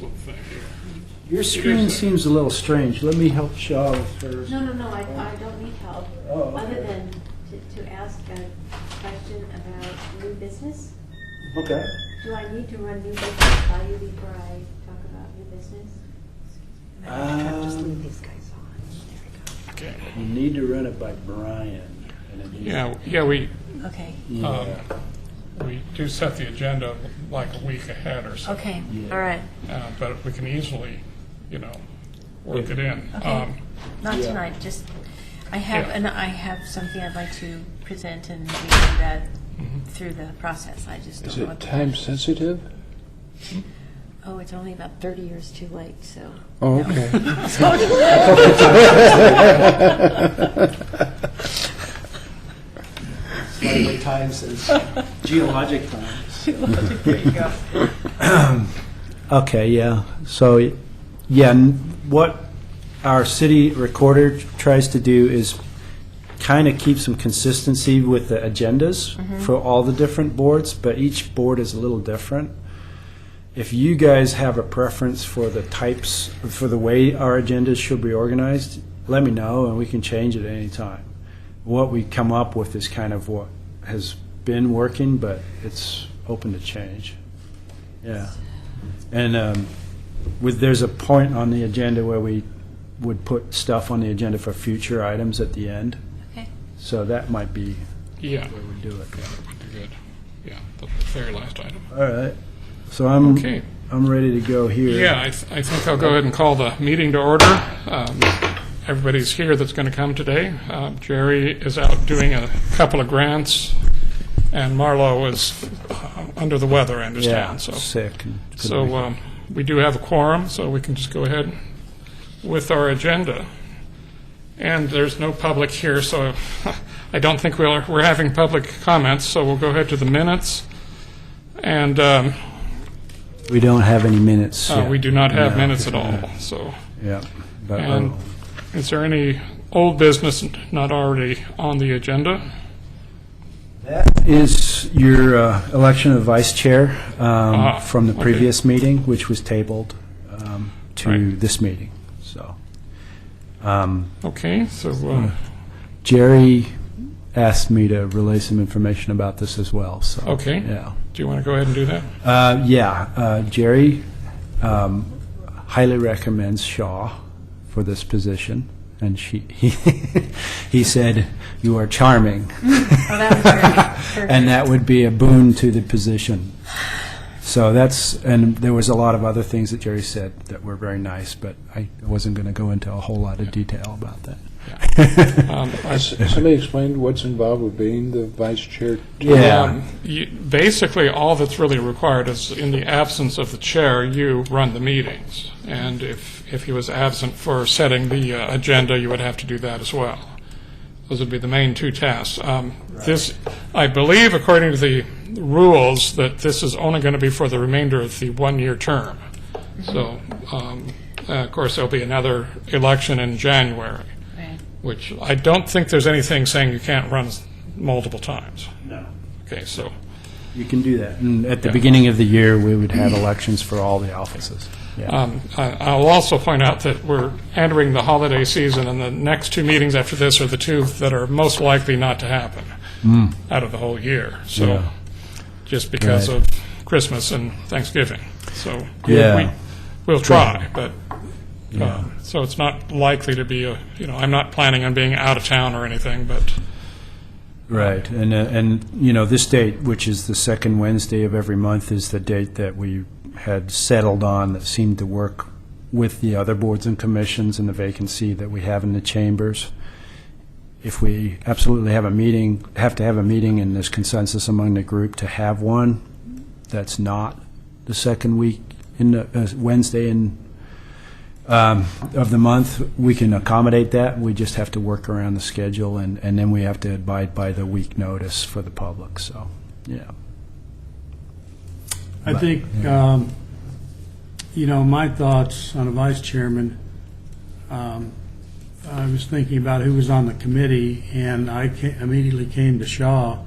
little thing here. Your screen seems a little strange. Let me help Shaw with hers. No, I don't need help. Oh, okay. Other than to ask a question about new business. Okay. Do I need to run new business by you before I talk about new business? Just leave these guys on. There we Okay. You need to run it by Brian. And then you- Yeah, we go. Okay. Yeah. we do set the agenda like a week ahead or so. Okay. Yeah. All right. But we can easily, work it in. Okay. Not Yeah. tonight. Just I have Yeah. I have something I'd like to present, and we do that through the process. I just don't Is know it what the time sensitive? Oh, it's only about 30 years too late. So. Oh, No. okay. Slightly time says geologic times. There you go. Okay, yeah. So, yeah, what our city recorder tries to do is kind of keep some consistency with the agendas for all the different boards, but each board is a little different. If you guys have a preference for the types, for the way our agendas should be organized, let me know and we can change it at any time. What we come up with is kind of what has been working, but it's open to change. Yeah. And there's a point on the agenda where we would put stuff on the agenda for future items at the end. Okay. So that might be Yeah, where we do it. that would be good. Yeah, the very last item. All right. So I'm Okay. ready to go here. Yeah, I think I'll go ahead and call the meeting to order. Everybody's here that's going to come today. Jerry is out doing a couple of grants, and Marlo is under the weather, I understand. Yeah, So, sick. and couldn't make it. we do have a quorum, so we can just go ahead with our agenda. And there's no public here, so I don't think we're having public comments, so we'll go ahead to the minutes. And We don't have any minutes yet. we do not have No. minutes at all, so. Yeah. But And is there any old business not already on the agenda? that is your election of vice chair from the okay. previous meeting, which was tabled to Right. this meeting. So Okay, so, Jerry asked me to relay some information about this as well. So Okay. yeah. do you want to go ahead and do that? Jerry highly recommends Shaw for this position, and he said, "You are charming," Oh, that was perfect. and that would be a boon to the position. So and there was a lot of other things that Jerry said that were very nice, but I wasn't going to go into a whole lot of detail about that. Somebody explained what's involved with being the vice chair? Yeah. Basically, all that's really required is, in the absence of the chair, you run the meetings. And if he was absent for setting the agenda, you would have to do that as well. Those would be the main two tasks. This, I believe, according to the rules, that this is only going to be for the remainder of the one-year term. So, of course, there'll be another election in January, Right. which I don't think there's anything saying you can't run multiple times. No. Okay, so, You can do that. And at the Yeah. beginning of the year, we would have elections for all the offices. Yeah. I'll also point out that we're entering the holiday season, and the next two meetings after this are the two that are most likely not to happen out of the whole year. So, Yeah. just because Right. of Christmas and Thanksgiving. So, Yeah. we'll try, but Yeah. so it's not likely to be I'm not planning on being out of town or anything, but Right, and this date, which is the second Wednesday of every month, is the date that we had settled on that seemed to work with the other boards and commissions and the vacancy that we have in the chambers. If we absolutely have to have a meeting, and there's consensus among the group to have one, that's not the second week in the Wednesday of the month, we can accommodate that. We just have to work around the schedule, and then we have to abide by the week notice for the public. So, yeah. I think, my thoughts on a vice chairman, I was thinking about who was on the committee, and immediately came to Shaw,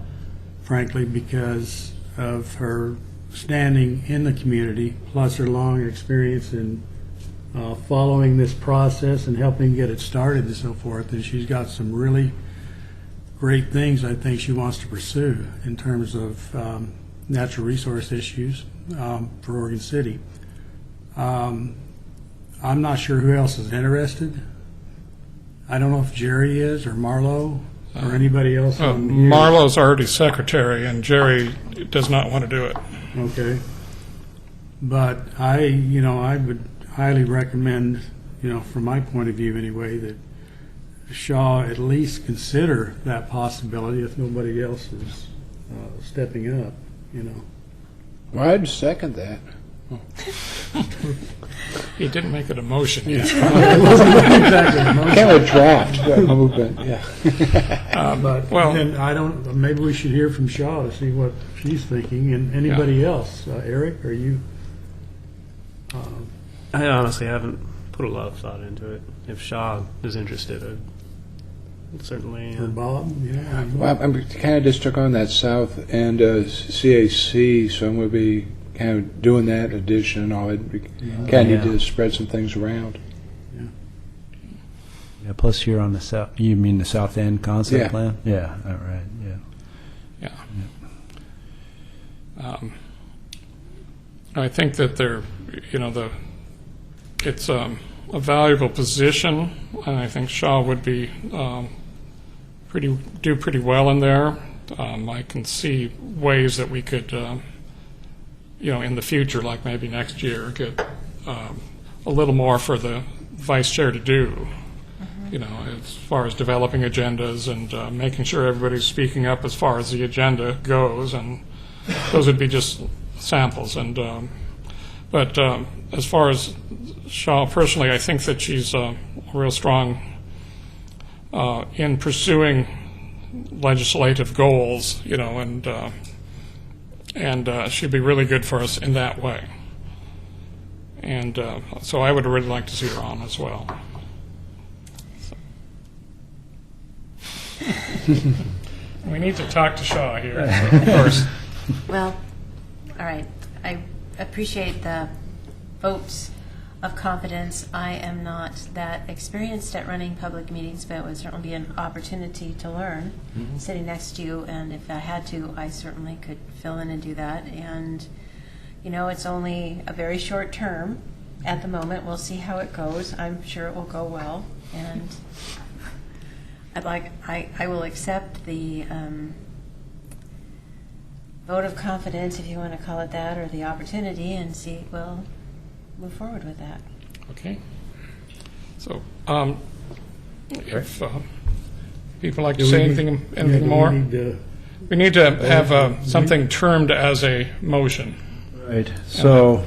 frankly, because of her standing in the community, plus her long experience in following this process and helping get it started and so forth. And she's got some really great things I think she wants to pursue in terms of natural resource issues for Oregon City. I'm not sure who else is interested. I don't know if Jerry is, or Marlo, or anybody else. on here. Marlo's already secretary, and Jerry does not want to do it. Okay. But I would highly recommend, from my point of view anyway, that Shaw at least consider that possibility if nobody else is stepping up, Well, I'd second that. He didn't make it a motion yet. Kind of a draft movement, yeah. But well- then maybe we should hear from Shaw to see what she's thinking, and anybody else. Eric, are you? I honestly haven't put a lot of thought into it. If Shaw is interested, I'd certainly. Or Bob? Yeah. Well, I'm kind of just took on that south end CAC, so I'm going to be kind of doing that addition and all. We kind of need to spread some things around. Yeah, plus you're on the south, you mean the South End concept Yeah. plan? Yeah, all right, yeah. Yeah. I think that it's a valuable position, and I think Shaw would be do pretty well in there. I can see ways that we could, in the future, like maybe next year, get a little more for the vice chair to do. As far as developing agendas and making sure everybody's speaking up as far as the agenda goes, and those would be just samples. And but as far as Shaw personally, I think that she's real strong in pursuing legislative goals, and she'd be really good for us in that way. And so I would really like to see her on as well. We need to talk to Shaw here, of course. Well, all right. I appreciate the votes of confidence. I am not that experienced at running public meetings, but it would certainly be an opportunity to learn sitting next to you. And if I had to, I certainly could fill in and do that. And, it's only a very short term at the moment. We'll see how it goes. I'm sure it will go well. And I will accept the vote of confidence, if you want to call it that, or the opportunity, and see, we'll move forward with that. Okay. So, if people like to say anything more, we need to have something termed as a motion. Right, so,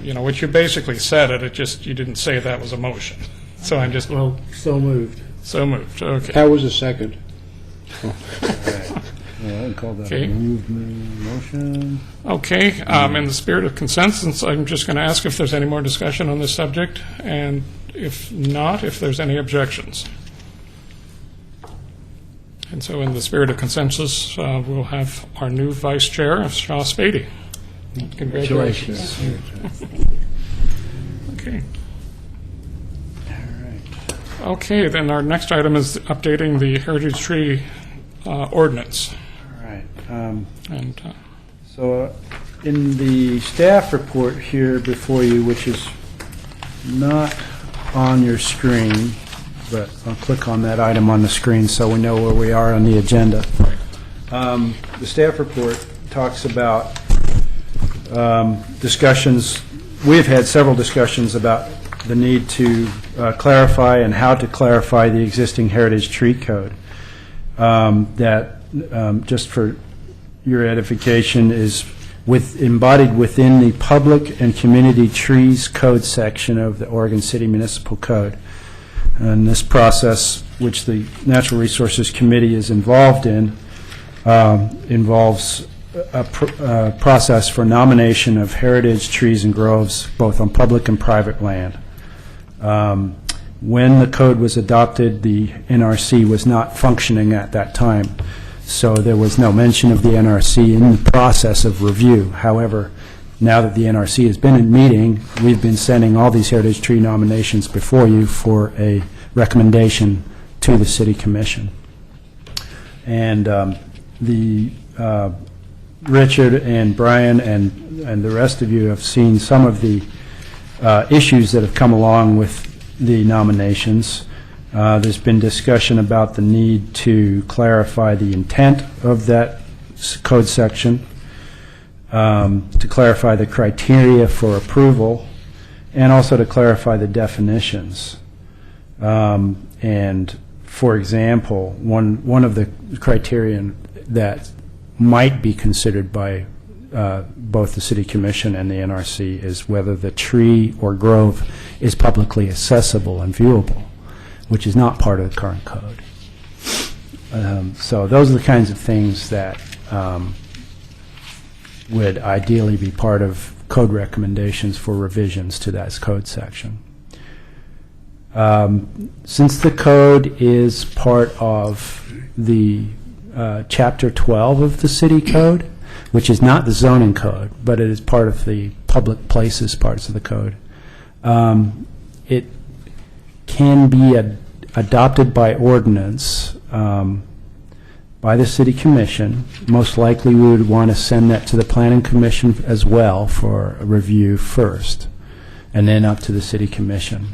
Which you basically said it. You didn't say that was a motion. So I'm just Well, so moved. so moved. Okay. That was a second. yeah, I call that Okay. a movement motion. Okay. In the spirit of consensus, I'm just going to ask if there's any more discussion on this subject, and if not, if there's any objections. And so, in the spirit of consensus, we'll have our new vice chair, Shaw Spady. Congratulations. Okay. Okay, then our next item is updating the Heritage Tree ordinance. All right. And So in the staff report here before you, which is not on your screen, but I'll click on that item on the screen so we know where we are on the agenda. The staff report talks about discussions. We've had several discussions about the need to clarify and how to clarify the existing Heritage Tree Code. That, just for your edification, is embodied within the Public and Community Trees Code section of the Oregon City Municipal Code. And this process, which the Natural Resources Committee is involved in, involves a process for nomination of heritage trees and groves, both on public and private land. When the code was adopted, the NRC was not functioning at that time. So there was no mention of the NRC in the process of review. However, now that the NRC has been in meeting, we've been sending all these heritage tree nominations before you for a recommendation to the City Commission. And Richard and Brian and the rest of you have seen some of the issues that have come along with the nominations. There's been discussion about the need to clarify the intent of that code section, to clarify the criteria for approval, and also to clarify the definitions. And for example, one of the criterion that might be considered by both the City Commission and the NRC is whether the tree or grove is publicly accessible and viewable, which is not part of the current code. So those are the kinds of things that would ideally be part of code recommendations for revisions to that code section. Since the code is part of the Chapter 12 of the City Code, which is not the zoning code, but it is part of the public places parts of the code, it can be adopted by ordinance by the City Commission. Most likely we would want to send that to the Planning Commission as well for a review first, and then up to the City Commission.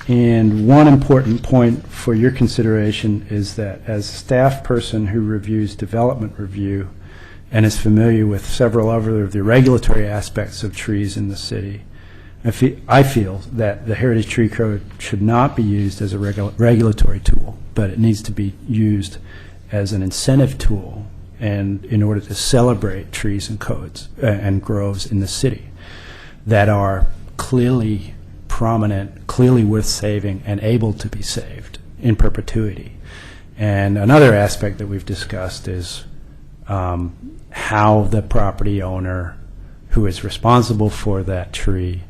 And one important point for your consideration is that as a staff person who reviews development review and is familiar with several other of the regulatory aspects of trees in the city, I feel that the Heritage Tree Code should not be used as a regulatory tool, but it needs to be used as an incentive tool and in order to celebrate trees and codes and groves in the city that are clearly prominent, clearly worth saving, and able to be saved in perpetuity. And another aspect that we've discussed is how the property owner who is responsible for that tree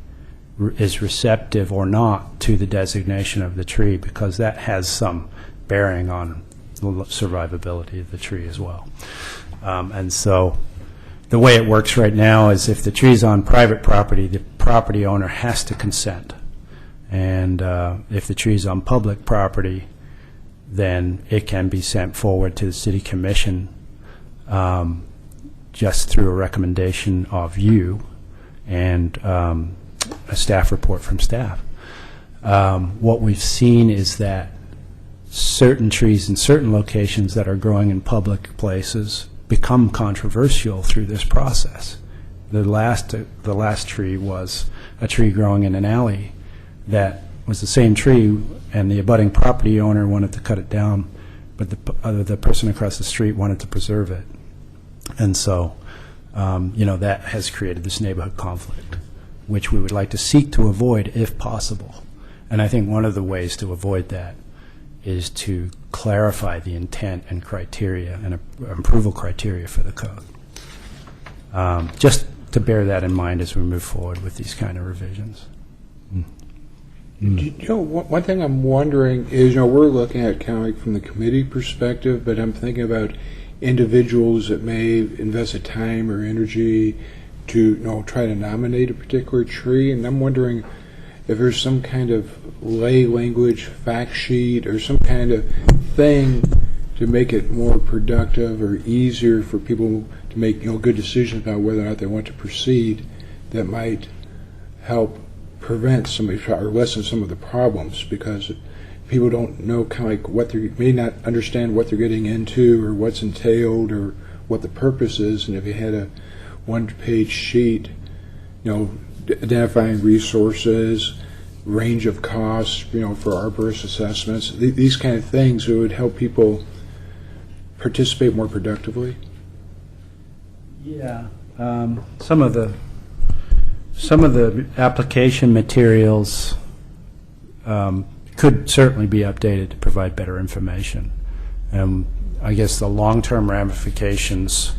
is receptive or not to the designation of the tree, because that has some bearing on the survivability of the tree as well. And so the way it works right now is if the tree is on private property, the property owner has to consent. And if the tree is on public property, then it can be sent forward to the City Commission just through a recommendation of you and a staff report from staff. What we've seen is that certain trees in certain locations that are growing in public places become controversial through this process. The last tree was a tree growing in an alley that was the same tree, and the abutting property owner wanted to cut it down, but the person across the street wanted to preserve it. And so, that has created this neighborhood conflict, which we would like to seek to avoid if possible. And I think one of the ways to avoid that is to clarify the intent and criteria and approval criteria for the code. Just to bear that in mind as we move forward with these kind of revisions. One thing I'm wondering is, we're looking at kind of like from the committee perspective, but I'm thinking about individuals that may invest the time or energy to try to nominate a particular tree, and I'm wondering if there's some kind of lay language fact sheet or some kind of thing to make it more productive or easier for people to make good decisions about whether or not they want to proceed, that might help prevent somebody or lessen some of the problems, because people don't know kind of like what they may not understand what they're getting into or what's entailed or what the purpose is. And if you had a one-page sheet, identifying resources, range of costs, for arborist assessments, these kind of things, it would help people participate more productively. Yeah, some of the application materials could certainly be updated to provide better information. I guess the long-term ramifications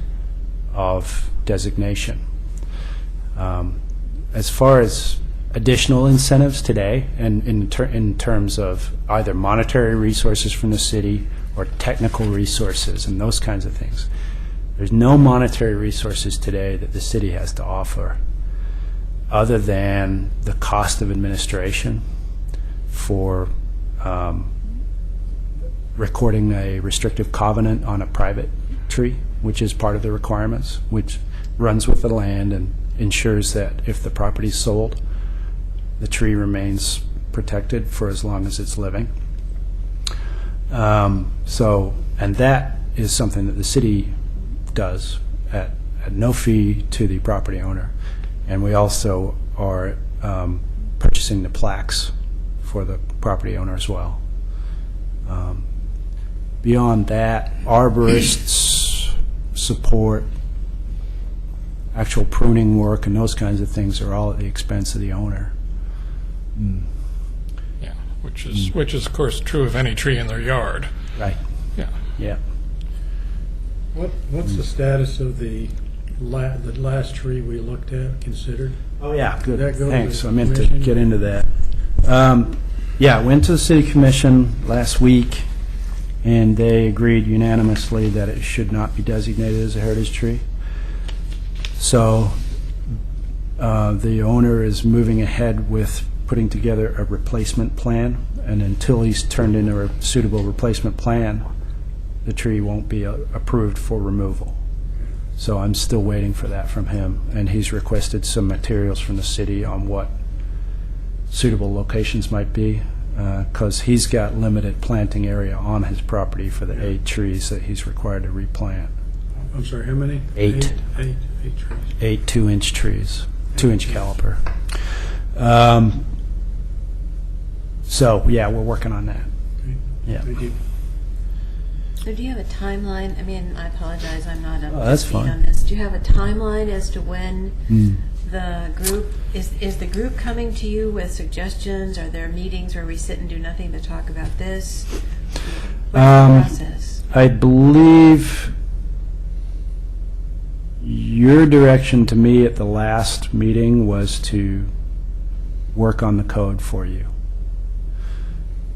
of designation. As far as additional incentives today, and in terms of either monetary resources from the city or technical resources and those kinds of things. There's no monetary resources today that the city has to offer other than the cost of administration for recording a restrictive covenant on a private tree, which is part of the requirements, which runs with the land and ensures that if the property is sold, the tree remains protected for as long as it's living. And that is something that the city does at no fee to the property owner. And we also are purchasing the plaques for the property owner as well. Beyond that, arborists support actual pruning work and those kinds of things are all at the expense of the owner. Yeah, which is of course true of any tree in their yard. Right. Yeah. Yeah. What's the status of the last tree we looked at, considered? Oh, yeah, good. Did that go to Thanks. the I meant to commission? get into that. Yeah, went to the city commission last week, and they agreed unanimously that it should not be designated as a heritage tree. So the owner is moving ahead with putting together a replacement plan, and until he's turned in a suitable replacement plan, the tree won't be approved for removal. So I'm still waiting for that from him, and he's requested some materials from the city on what suitable locations might be, because he's got limited planting area on his property for the 8 trees that he's required to replant. I'm sorry, how many? 8. Eight trees. 8 2-inch trees, 2-inch caliper. So, yeah, we're working on that. Yeah. Thank you. So do you have a timeline? I mean, I apologize, I'm not up Oh, to that's speed fine. on this. Do you have a timeline as to when the group, is the group coming to you with suggestions? Are there meetings where we sit and do nothing to talk about this? What's the process? I believe your direction to me at the last meeting was to work on the code for you.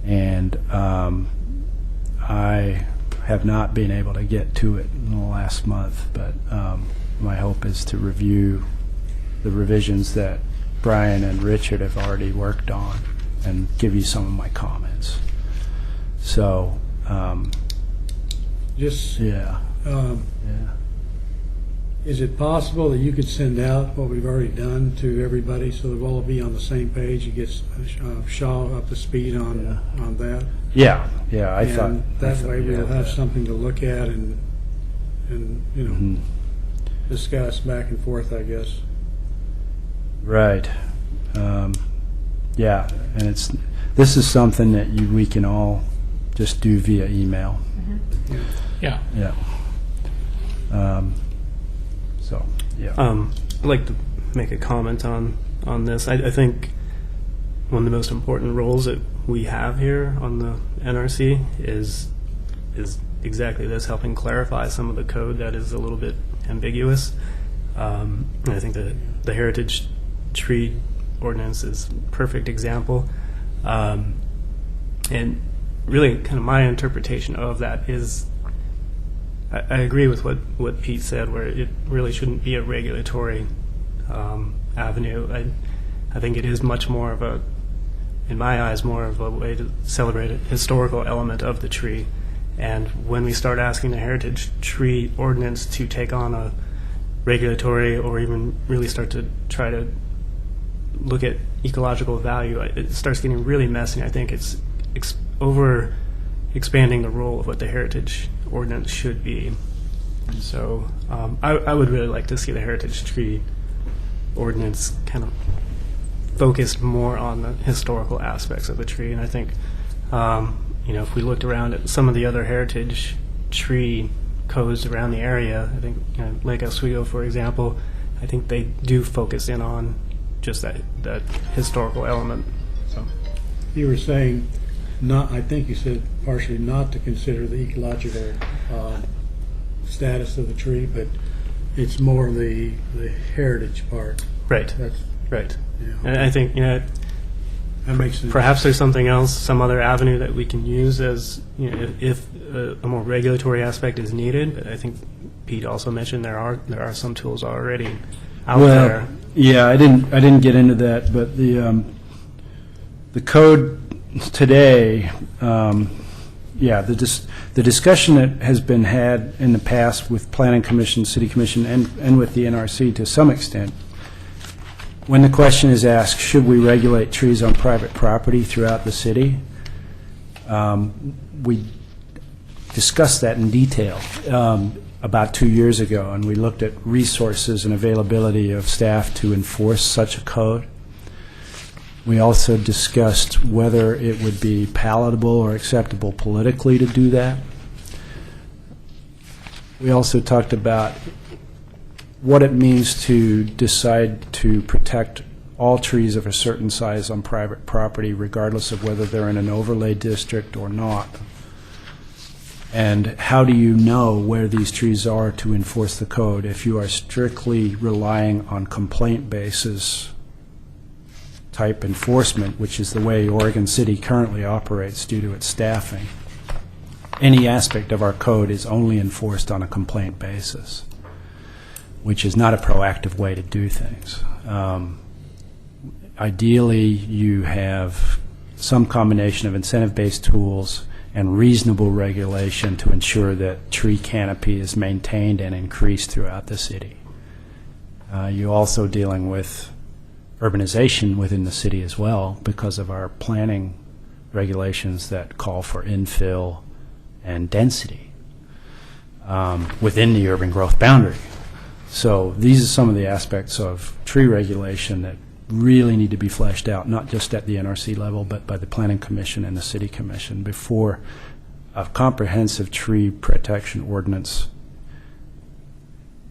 And I have not been able to get to it in the last month, but my hope is to review the revisions that Brian and Richard have already worked on and give you some of my comments. So, Just, yeah. Yeah. is it possible that you could send out what we've already done to everybody so that we'll all be on the same page? You get Shaw up to speed on that? Yeah, I And thought that I thought way you we'll had have that. something to look at and you know, Mhm. discuss back and forth, I guess. Right. Yeah, and this is something that we can all just do via email. Yeah. Yeah. So, yeah. I'd like to make a comment on this. I think one of the most important roles that we have here on the NRC is exactly this, helping clarify some of the code that is a little bit ambiguous. And I think the Heritage Tree Ordinance is a perfect example. And really kind of my interpretation of that is I agree with what Pete said, where it really shouldn't be a regulatory avenue. I think it is much more of a, in my eyes, more of a way to celebrate a historical element of the tree. And when we start asking the Heritage Tree Ordinance to take on a regulatory or even really start to try to look at ecological value, it starts getting really messy. I think it's over expanding the role of what the Heritage Ordinance should be. So I would really like to see the Heritage Tree Ordinance kind of focused more on the historical aspects of the tree. And I think, if we looked around at some of the other heritage tree codes around the area, I think Lake Oswego, for example, I think they do focus in on just that historical element. So. You were saying not, I think you said partially not to consider the ecological status of the tree, but it's more the heritage part. Right. That's Right. Yeah. And I think, That makes sense. perhaps there's something else, some other avenue that we can use as, if a more regulatory aspect is needed. But I think Pete also mentioned there are some tools already out there. Yeah, I didn't get into that, but the code today, the discussion that has been had in the past with Planning Commission, City Commission, and with the NRC to some extent, when the question is asked, should we regulate trees on private property throughout the city, we discussed that in detail about 2 years ago, and we looked at resources and availability of staff to enforce such a code. We also discussed whether it would be palatable or acceptable politically to do that. We also talked about what it means to decide to protect all trees of a certain size on private property, regardless of whether they're in an overlay district or not. And how do you know where these trees are to enforce the code if you are strictly relying on complaint basis type enforcement, which is the way Oregon City currently operates due to its staffing? Any aspect of our code is only enforced on a complaint basis, which is not a proactive way to do things. Ideally, you have some combination of incentive-based tools and reasonable regulation to ensure that tree canopy is maintained and increased throughout the city. You're also dealing with urbanization within the city as well because of our planning regulations that call for infill and density within the urban growth boundary. So these are some of the aspects of tree regulation that really need to be fleshed out, not just at the NRC level, but by the Planning Commission and the City Commission before a comprehensive tree protection ordinance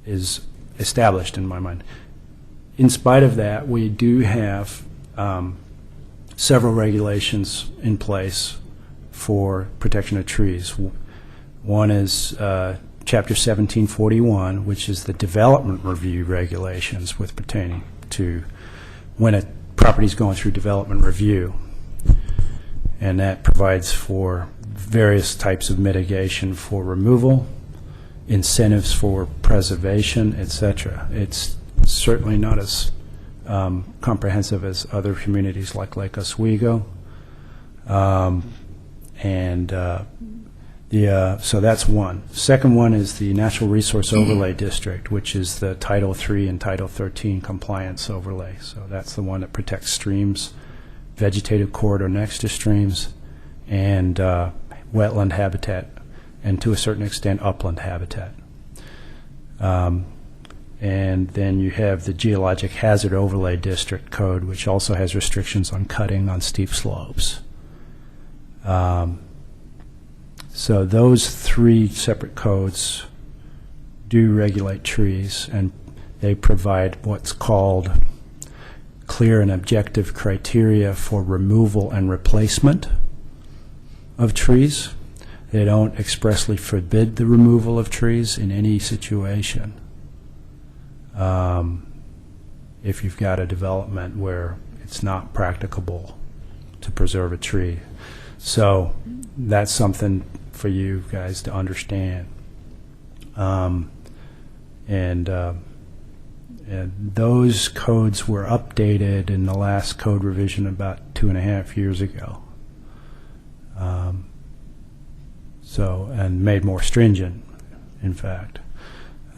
is established, in my mind. In spite of that, we do have several regulations in place for protection of trees. One is Chapter 1741, which is the development review regulations with pertaining to when a property is going through development review. And that provides for various types of mitigation for removal, incentives for preservation, etc. It's certainly not as comprehensive as other communities like Lake Oswego. So that's one. Second one is the Natural Resource Overlay District, which is the Title III and Title 13 compliance overlay. So that's the one that protects streams, vegetative corridor next to streams, and wetland habitat, and to a certain extent upland habitat. And then you have the Geologic Hazard Overlay District Code, which also has restrictions on cutting on steep slopes. So those three separate codes do regulate trees, and they provide what's called clear and objective criteria for removal and replacement of trees. They don't expressly forbid the removal of trees in any situation. If you've got a development where it's not practicable to preserve a tree. So that's something for you guys to understand. And those codes were updated in the last code revision about 2.5 years ago. And made more stringent, in fact.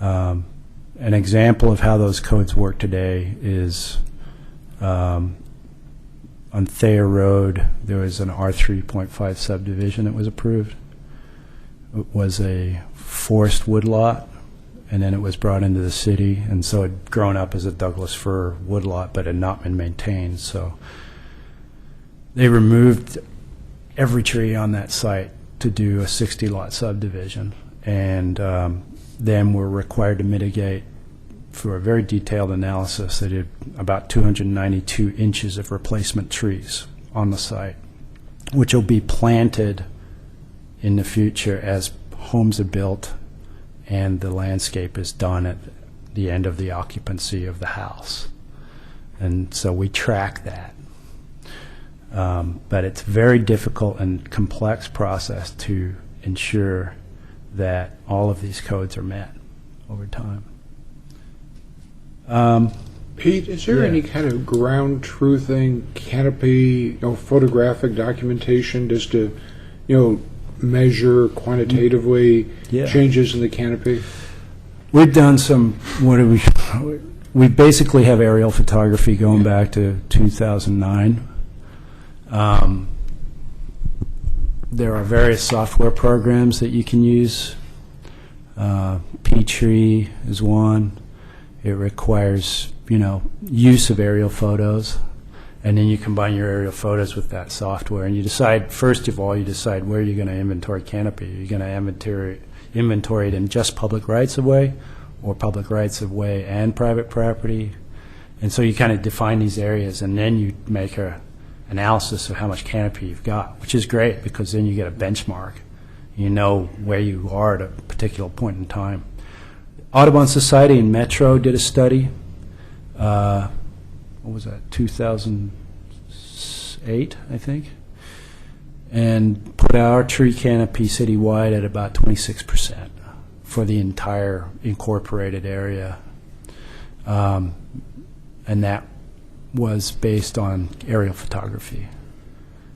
An example of how those codes work today is on Thayer Road, there was an R3.5 subdivision that was approved. It was a forest woodlot, and then it was brought into the city, and so it had grown up as a Douglas fir woodlot, but had not been maintained. So they removed every tree on that site to do a 60-lot subdivision, and then were required to mitigate for a very detailed analysis. They did about 292 inches of replacement trees on the site, which will be planted in the future as homes are built and the landscape is done at the end of the occupancy of the house. And so we track that. But it's a very difficult and complex process to ensure that all of these codes are met over time. Pete, is there Yeah. any kind of ground truthing, canopy, photographic documentation just to, measure quantitatively Yeah. changes in the canopy? We've done some, we basically have aerial photography going back to 2009. There are various software programs that you can use. P-Tree is one. It requires, use of aerial photos, and then you combine your aerial photos with that software, and you decide, first of all, where you're going to inventory canopy. Are you going to inventory it in just public rights-of-way, or public rights-of-way and private property? And so you kind of define these areas, and then you make a analysis of how much canopy you've got, which is great because then you get a benchmark. You know where you are at a particular point in time. Audubon Society and Metro did a study. What was that, 2008, I think? And put our tree canopy citywide at about 26% for the entire incorporated area. And that was based on aerial photography.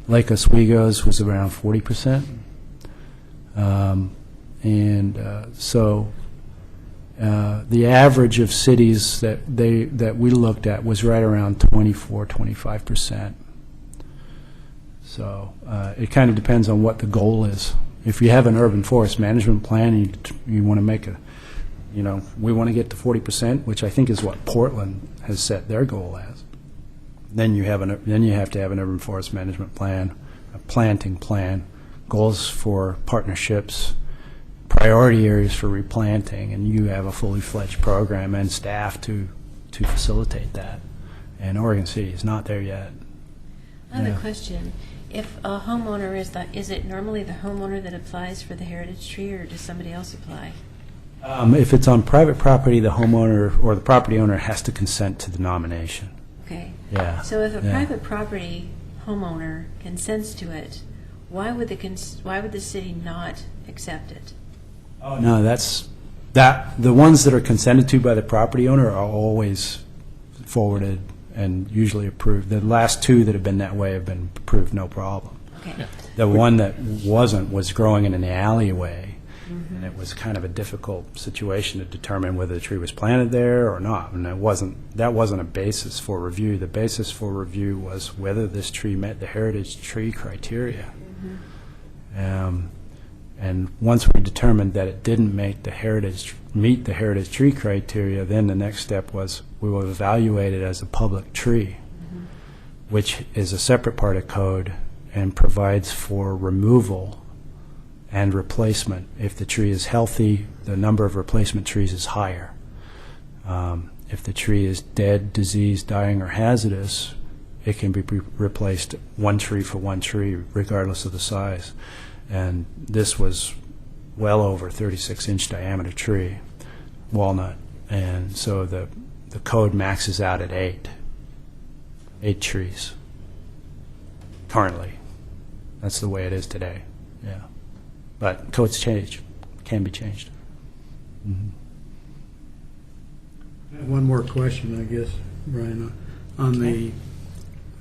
Lake Oswego's was around 40%. So the average of cities that we looked at was right around 25%. So it kind of depends on what the goal is. If you have an urban forest management plan and you want to make we want to get to 40%, which I think is what Portland has set their goal as. Then you have to have an urban forest management plan, a planting plan, goals for partnerships, priority areas for replanting, and you have a fully fledged program and staff to facilitate that. And Oregon City is not there yet. I have Yeah. a question. If a homeowner is it normally the homeowner that applies for the heritage tree, or does somebody else apply? If it's on private property, the homeowner or the property owner has to consent to the nomination. Okay. Yeah. So if a Yeah. private property homeowner consents to it, why would the city not accept it? No, the ones that are consented to by the property owner are always forwarded and usually approved. The last two that have been that way have been approved no problem. Okay. The one that wasn't was growing in an alleyway, and it was kind of a difficult situation to determine whether the tree was planted there or not. And that wasn't a basis for review. The basis for review was whether this tree met the heritage tree criteria. And once we determined that it didn't meet the heritage tree criteria, then the next step was we will evaluate it as a public tree, which is a separate part of code and provides for removal and replacement. If the tree is healthy, the number of replacement trees is higher. If the tree is dead, diseased, dying, or hazardous, it can be replaced one tree for one tree, regardless of the size. And this was well over 36-inch diameter tree, walnut. And so the code maxes out at 8 trees currently. That's the way it is today, yeah. But codes change, can be changed. One more question, I guess, Brian. On the,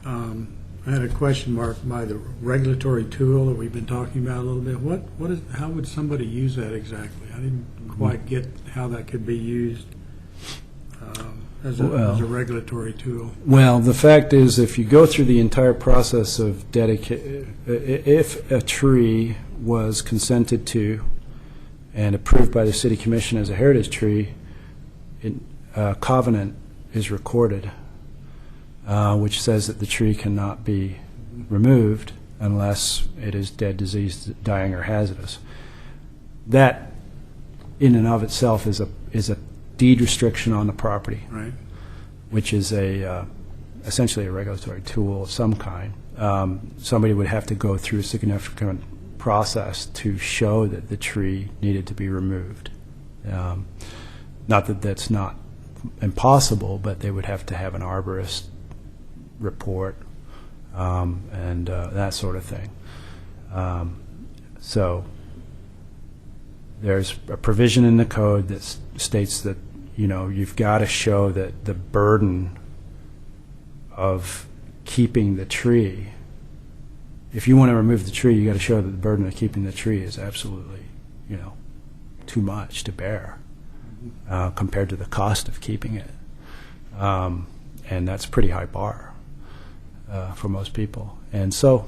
I had a question mark by the regulatory tool that we've been talking about a little bit. How would somebody use that exactly? I didn't quite get how that could be used as a regulatory tool. Well, the fact is, if you go through the entire process of if a tree was consented to and approved by the City Commission as a heritage tree, a covenant is recorded, which says that the tree cannot be removed unless it is dead, diseased, dying, or hazardous. That, in and of itself, is a deed restriction on the property, Right. which is essentially a regulatory tool of some kind. Somebody would have to go through a significant process to show that the tree needed to be removed. Not that that's not impossible, but they would have to have an arborist report and that sort of thing. So there's a provision in the code that states that, you know, you've got to show that the burden of keeping the tree, if you want to remove the tree, you got to show that the burden of keeping the tree is absolutely, you know, too much to bear compared to the cost of keeping it. And that's a pretty high bar for most people. And so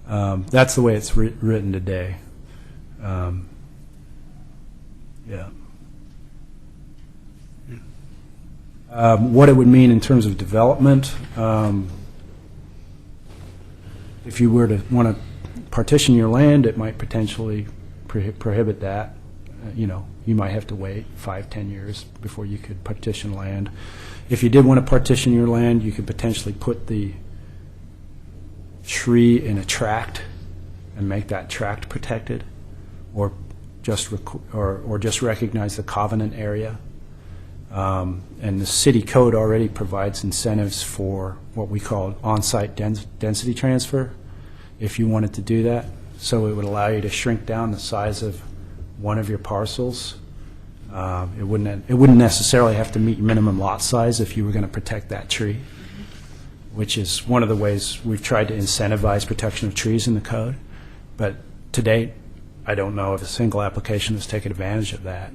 that's the way it's written today. Yeah. What it would mean in terms of development, if you were to want to partition your land, it might potentially prohibit that. You know, you might have to wait 5-10 years before you could partition land. If you did want to partition your land, you could potentially put the tree in a tract and make that tract protected, or just just recognize the covenant area. And the city code already provides incentives for what we call on-site density transfer, if you wanted to do that. So it would allow you to shrink down the size of one of your parcels. It wouldn't necessarily have to meet minimum lot size if you were going to protect that tree, which is one of the ways we've tried to incentivize protection of trees in the code. But to date, I don't know of a single application that's taken advantage of that.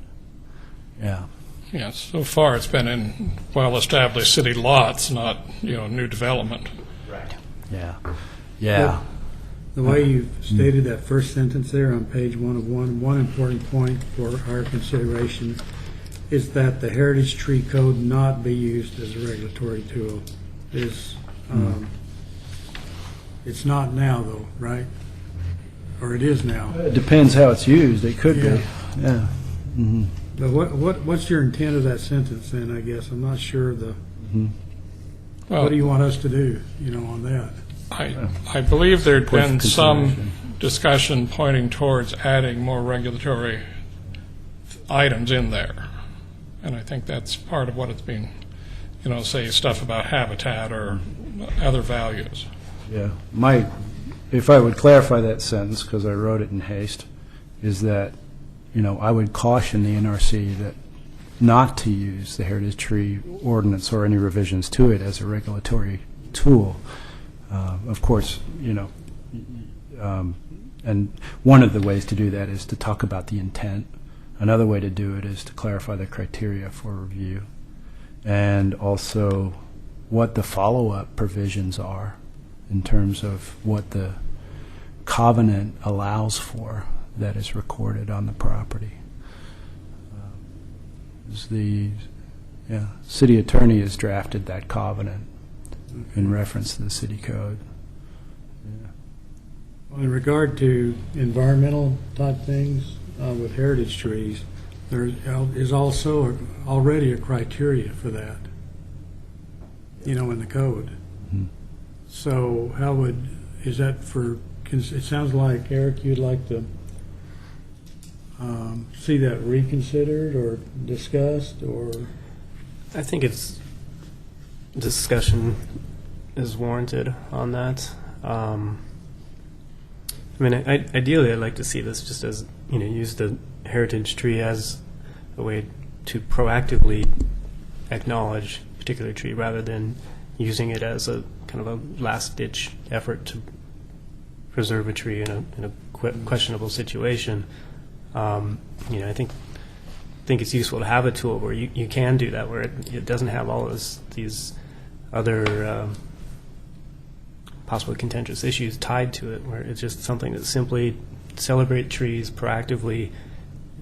Yeah. Yeah, so far it's been in well-established city lots, not, you know, new development. Right. Yeah. Yeah. The way you stated that first sentence there on page 1 important point for our consideration is that the Heritage Tree Code not be used as a regulatory tool. It's not now, though, right? Or it is now. It depends how it's used. It could be. Yeah. Mm-hmm. But what's your intent of that sentence then, I guess? I'm not sure what do you want us to do, you know, on that? I believe there'd been some consideration. discussion pointing towards adding more regulatory items in there. And I think that's part of what it's being, you know, say stuff about habitat or other values. Yeah. If I would clarify that sentence, because I wrote it in haste, is that, you know, I would caution the NRC that not to use the Heritage Tree Ordinance or any revisions to it as a regulatory tool. Of course, you know, and one of the ways to do that is to talk about the intent. Another way to do it is to clarify the criteria for review, and also what the follow-up provisions are in terms of what the covenant allows for that is recorded on the property. The city attorney has drafted that covenant in reference to the city code. Yeah. Well, in regard to environmental type things with heritage trees, there is also already a criteria for that, you know, in the code. Mm-hmm. So is that for, it sounds like, Eric, you'd like to see that reconsidered or discussed, or? I think it's discussion is warranted on that. I mean, ideally, I'd like to see this just as, you know, use the heritage tree as a way to proactively acknowledge a particular tree rather than using it as a kind of a last-ditch effort to preserve a tree in a questionable situation. You know, I think it's useful to have a tool where you can do that, where it doesn't have all these other possibly contentious issues tied to it, where it's just something that simply celebrate trees proactively,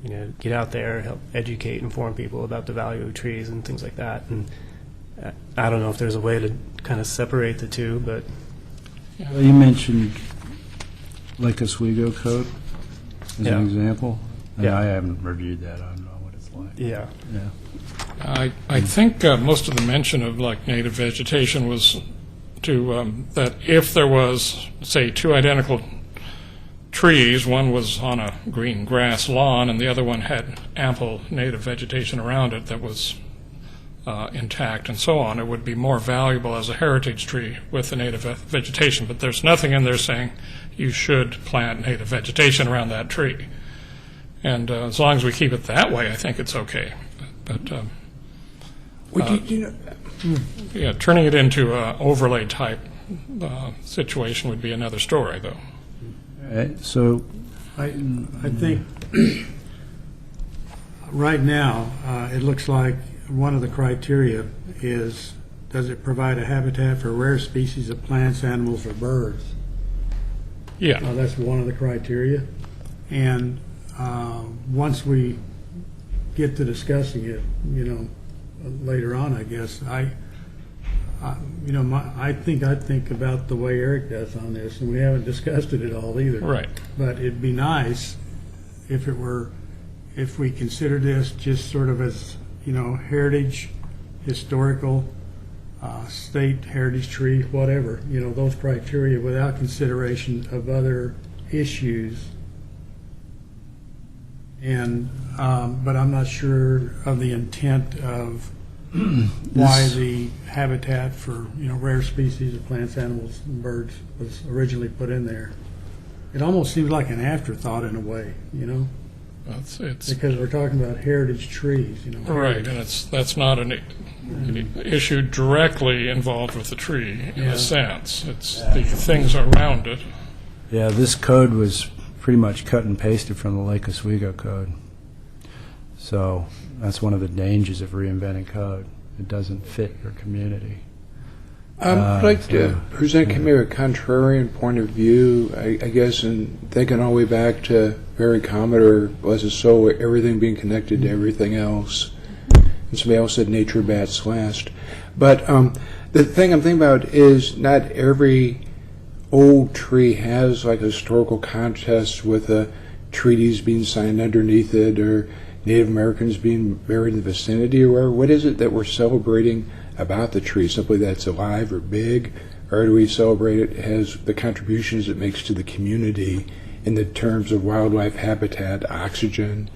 you know, get out there, help educate, inform people about the value of trees and things like that. And I don't know if there's a way to kind of separate the two, but Well, you mentioned Lake Oswego Code as an example. And Yeah. I haven't reviewed that. I don't know what it's like. yeah. Yeah. I think most of the mention of like native vegetation was to that if there was, say, two identical trees, one was on a green grass lawn and the other one had ample native vegetation around it that was intact and so on, it would be more valuable as a heritage tree with the native vegetation. But there's nothing in there saying you should plant native vegetation around that tree. And as long as we keep it that way, I think it's okay. But yeah, turning it into an overlay type situation would be another story, though. All right, so I think right now, it looks like one of the criteria is, does it provide a habitat for rare species of plants, animals, or birds? Yeah. That's one of the criteria. And once we get to discussing it, later on, I guess, I think about the way Eric does on this, and we haven't discussed it at all either. Right. But it'd be nice if we consider this just sort of as, heritage, historical, state heritage tree, whatever, those criteria without consideration of other issues. And, but I'm not sure of the intent of why the habitat for, rare species of plants, animals, and birds was originally put in there. It almost seems like an afterthought in a way, It's because we're talking about heritage trees, right, and that's not an issue directly involved with the tree in a sense. It's the things around it. yeah, this code was pretty much cut and pasted from the Lake Oswego code. So that's one of the dangers of reinventing code. It doesn't fit your community. I'd like to present kind of a contrarian point of view, I guess, and thinking all the way back to Barry Commodore, was it so, everything being connected to everything else. And somebody else said nature bats last. But the thing I'm thinking about is not every old tree has like a historical contest with treaties being signed underneath it, or Native Americans being buried in the vicinity, or whatever. What is it that we're celebrating about the tree? Simply that it's alive or big, or do we celebrate it as the contributions it makes to the community in the terms of wildlife habitat, oxygen,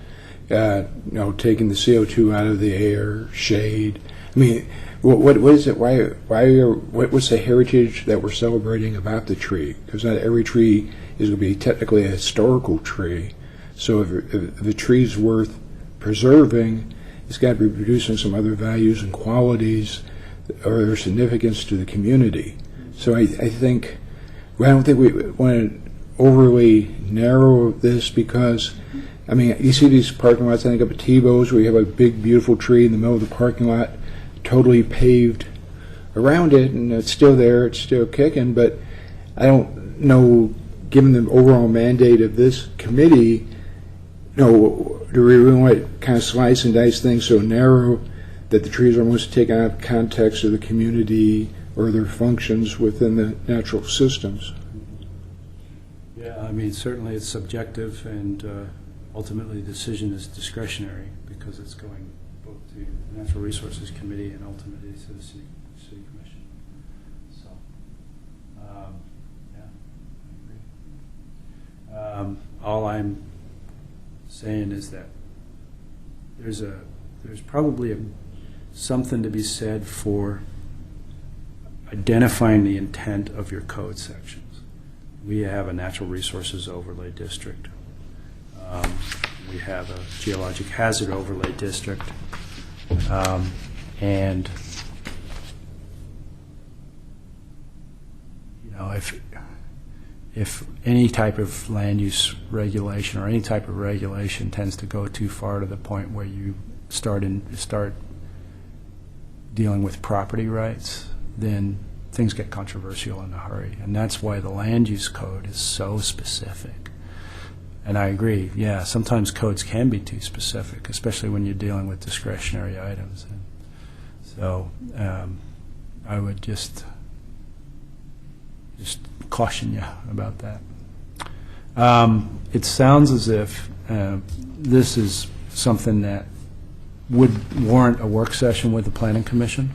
taking the CO2 out of the air, shade? I mean, what is it? What's the heritage that we're celebrating about the tree? Because not every tree is going to be technically a historical tree. So if the tree's worth preserving, it's got to be producing some other values and qualities or their significance to the community. So I think, I don't think we want to overly narrow this, because, I mean, you see these parking lots, I think up at Tebow's, where you have a big, beautiful tree in the middle of the parking lot, totally paved around it, and it's still there, it's still kicking, but I don't know, given the overall mandate of this committee, do we really want to kind of slice and dice things so narrow that the trees are almost taken out of context of the community or their functions within the natural systems? Yeah, I mean, certainly it's subjective, and ultimately the decision is discretionary, because it's going both to the Natural Resources Committee and ultimately to the City Commission. So, yeah, I agree. All I'm saying is that there's probably something to be said for identifying the intent of your code sections. We have a natural resources overlay district. We have a geologic hazard overlay district. And if any type of land use regulation or any type of regulation tends to go too far to the point where you start dealing with property rights, then things get controversial in a hurry. And that's why the land use code is so specific. And I agree, yeah, sometimes codes can be too specific, especially when you're dealing with discretionary items. And so I would just caution you about that. It sounds as if this is something that would warrant a work session with the Planning Commission,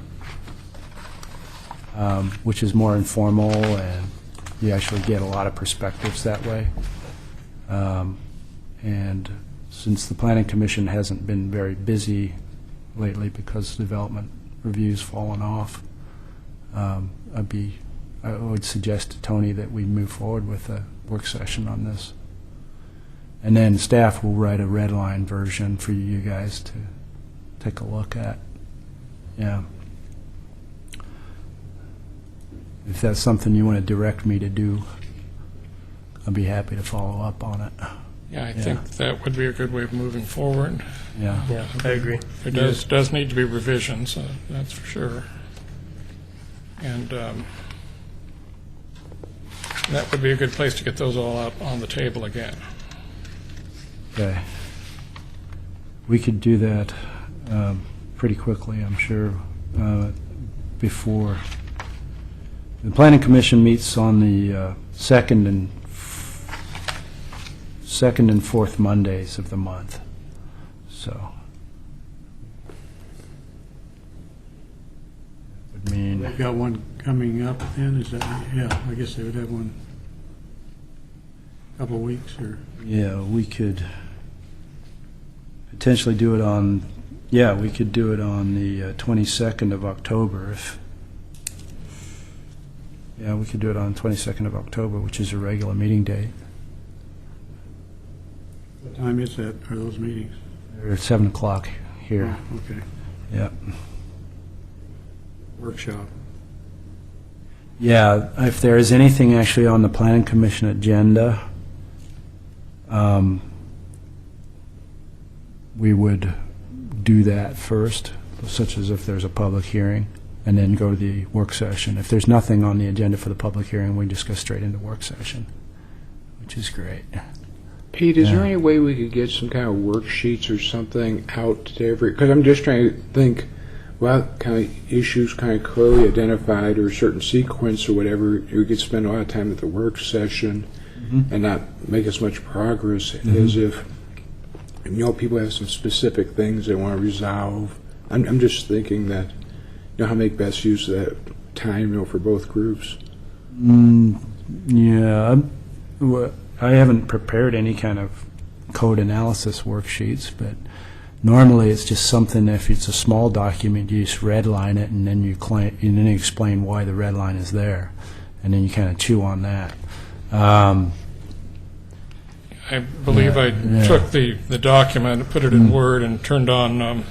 which is more informal, and you actually get a lot of perspectives that way. And since the Planning Commission hasn't been very busy lately because development review's fallen off, I would suggest to Tony that we move forward with a work session on this. And then staff will write a red line version for you guys to take a look at. Yeah. If that's something you want to direct me to do, I'd be happy to follow up on it. Yeah, I think that would be a good way of moving forward. Yeah. Yeah, I agree. There does need to be revisions, that's for sure. And that would be a good place to get those all up on the table again. Okay. We could do that pretty quickly, I'm sure, before. The Planning Commission meets on the second and fourth Mondays of the month. So would mean They've got one coming up then, is that, yeah, I guess they would have one couple of weeks or, we could potentially do it on we could do it on the 22nd of October if we could do it on the 22nd of October, which is a regular meeting date. what time is that, are those meetings? They're at 7 o'clock here. Oh, okay, Yeah. workshop. Yeah, if there is anything actually on the Planning Commission agenda, we would do that first, such as if there's a public hearing, and then go to the work session. If there's nothing on the agenda for the public hearing, we just go straight into work session, which is great. Pete, is there Yeah. any way we could get some kind of worksheets or something out to every, because I'm just trying to think, well, kind of issues kind of clearly identified or a certain sequence or whatever, we could spend a lot of time at the work session and not make as much progress as if, people have some specific things they want to resolve. I'm just thinking that, how to make best use of that time, for both groups. Yeah, I haven't prepared any kind of code analysis worksheets, but normally it's just something, if it's a small document, you just redline it and then you explain why the red line is there, and then you kind of chew on that. I believe I took the document, put it in Word, and turned on the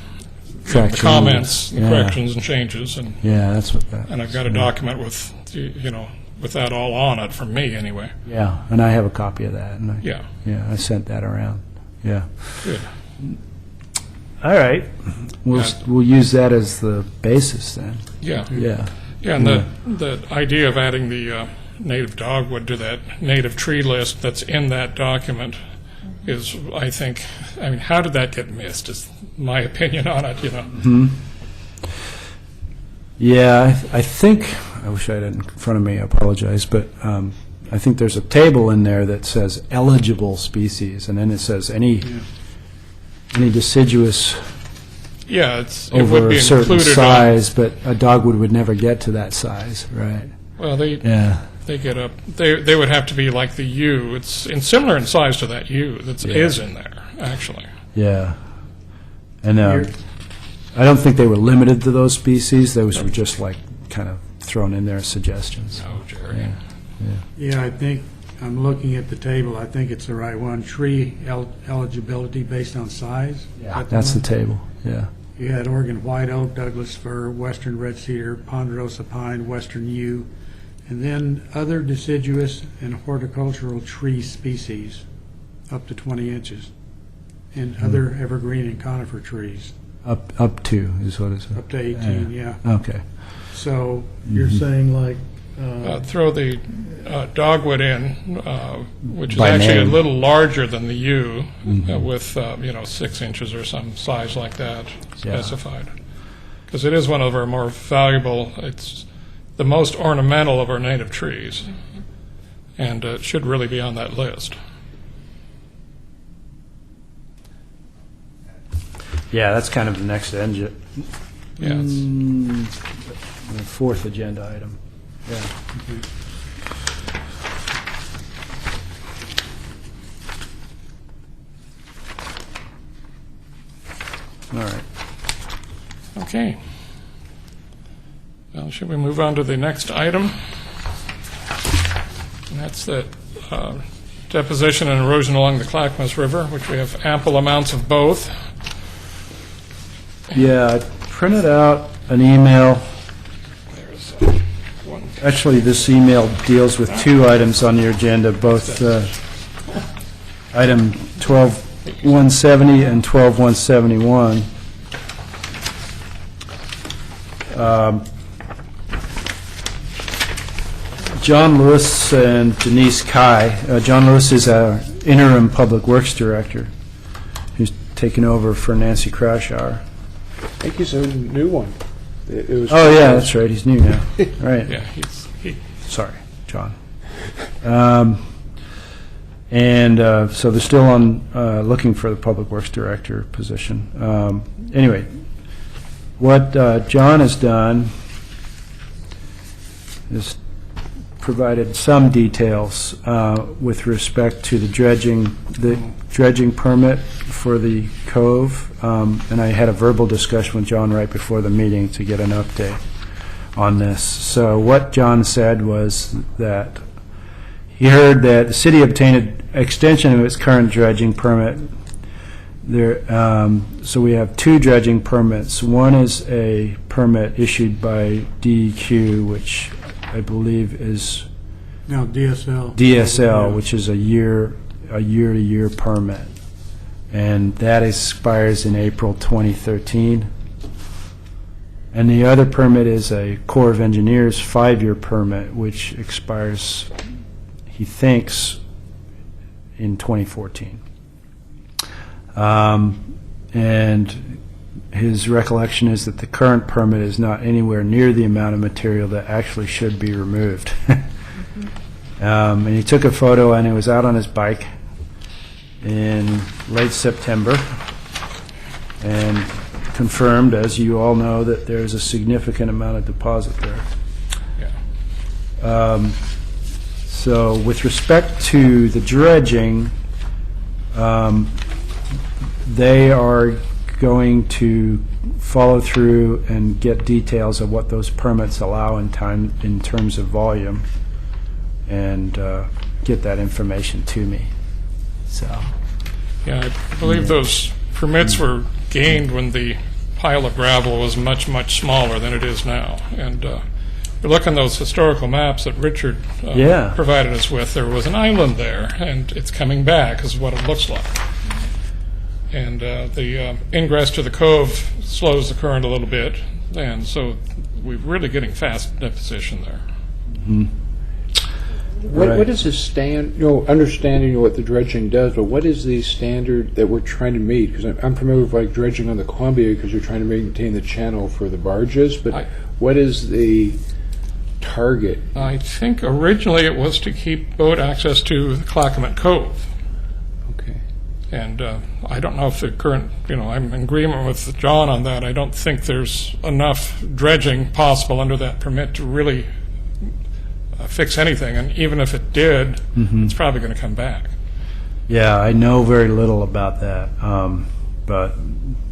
Track comments, changes. the corrections and changes, and That's what that. I've got a document with, with that all on it, from me anyway. Yeah, and I have a copy of that, and Yeah, I sent that around. Yeah. good. All right, we'll use that as the basis then. Yeah. Yeah. Yeah, and the idea of adding the native dogwood to that native tree list that's in that document is, I mean, how did that get missed, is my opinion on it, Yeah, I think, I wish I had it in front of me, I apologize, but I think there's a table in there that says eligible species, and then it says any deciduous Yeah, it would over be a certain included size, but a dogwood would never get to that size, right? well, they get up, they would have to be like the yew. It's similar in size to that yew that is in there, actually. Yeah. And I don't think they were limited to those species. Those were just like kind of thrown in there as suggestions. Oh, Jerry. Yeah, I think, I'm looking at the table, I think it's the right one, tree eligibility based on size. That's the table, yeah. You had Oregon white oak, Douglas fir, western red cedar, ponderosa pine, western yew, and then other deciduous and horticultural tree species up to 20 inches, and other evergreen and conifer trees Up to is what it's. up to 18, yeah. Okay. So you're saying like, Throw the dogwood in, which is By actually a name. little larger than the yew, with 6 inches or some size like that specified. Because it is one of our more valuable, it's the most ornamental of our native trees, and it should really be on that list. Yeah, that's kind of the next engine. Yeah, it's- The fourth agenda item. Yeah. All right. okay. Well, should we move on to the next item? And that's the deposition and erosion along the Clackamas River, which we have ample amounts of both. Yeah, I printed out an email. There's one. Actually, this email deals with two items on your agenda, both item 12-170 and 12-171. John Lewis and Denise Kai. John Lewis is our interim public works director, who's taken over for Nancy Krashauer. I think he's a new one. It was Oh yeah, that's right. He's new now. Right. Yeah, Sorry, John. So they're still on looking for the public works director position. Anyway, what John has done is provided some details with respect to the dredging permit for the cove, and I had a verbal discussion with John right before the meeting to get an update on this. So what John said was that he heard that the city obtained an extension of its current dredging permit. So we have two dredging permits. One is a permit issued by DEQ, which I believe is No, DSL. DSL, which is a year-to-year permit, and that expires in April 2013. And the other permit is a Corps of Engineers 5-year permit, which expires, he thinks, in 2014. And his recollection is that the current permit is not anywhere near the amount of material that actually should be removed. And he took a photo, and he was out on his bike in late September and confirmed, as you all know, that there's a significant amount of deposit there. yeah. So with respect to the dredging, they are going to follow through and get details of what those permits allow in terms of volume, and get that information to me. So, Yeah, I believe those permits were gained when the pile of gravel was much, much smaller than it is now. And you look on those historical maps that Richard Yeah. provided us with, there was an island there, and it's coming back is what it looks like. And the ingress to the cove slows the current a little bit, and so we're really getting fast deposition there. Right. What is the understanding of what the dredging does, but what is the standard that we're trying to meet? Because I'm familiar with like dredging on the Columbia because you're trying to maintain the channel for the barges, but what is the target? I think originally it was to keep boat access to the Clackamas Cove. Okay. And I don't know if the current, I'm in agreement with John on that. I don't think there's enough dredging possible under that permit to really fix anything. And even if it did, it's probably going to come back. yeah, I know very little about that, but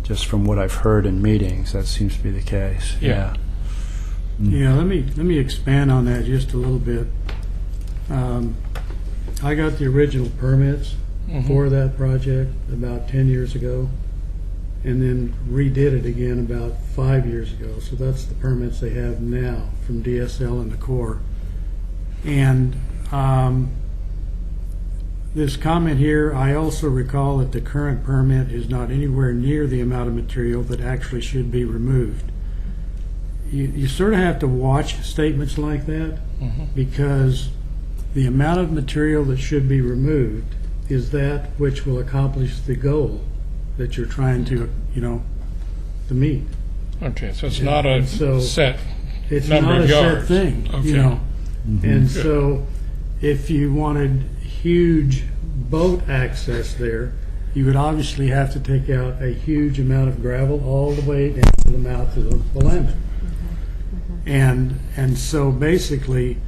just from what I've heard in meetings, that seems to be the case. Yeah. Yeah, let me expand on that just a little bit. I got the original permits for that project about 10 years ago, and then redid it again about 5 years ago. So that's the permits they have now from DSL and the Corps. And this comment here, I also recall that the current permit is not anywhere near the amount of material that actually should be removed. You sort of have to watch statements like that, because the amount of material that should be removed is that which will accomplish the goal that you're trying to meet. Okay, so it's not a And so set It's number not of a set yards. thing, Okay. And so if you wanted huge boat access there, you would obviously have to take out a huge amount of gravel all the way down to the mouth of the Willamette. And so basically,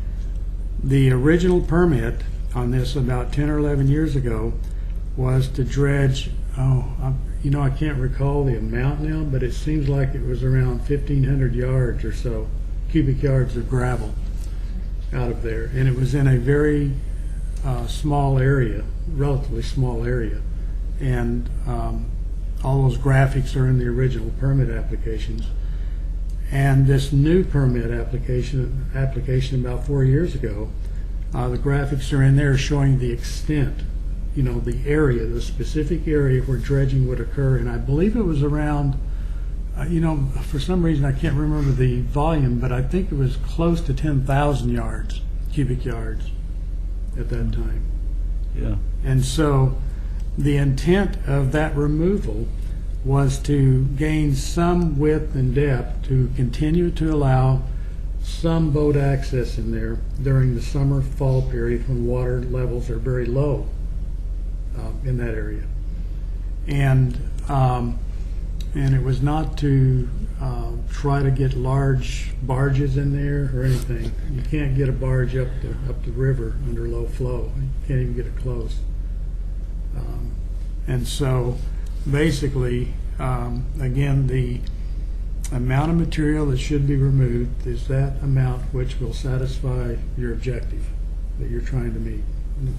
the original permit on this about 10 or 11 years ago was to dredge, I can't recall the amount now, but it seems like it was around 1,500 yards or so cubic yards of gravel out of there. And it was in a very small area, relatively small area. And all those graphics are in the original permit applications. And this new permit application about 4 years ago, the graphics are in there showing the extent, the area, the specific area where dredging would occur. And I believe it was around, for some reason I can't remember the volume, but I think it was close to 10,000 cubic yards at that time. Yeah. And so the intent of that removal was to gain some width and depth to continue to allow some boat access in there during the summer, fall period when water levels are very low in that area. And it was not to try to get large barges in there or anything. You can't get a barge up the river under low flow. You can't even get it close. And so basically, again, the amount of material that should be removed is that amount which will satisfy your objective that you're trying to meet,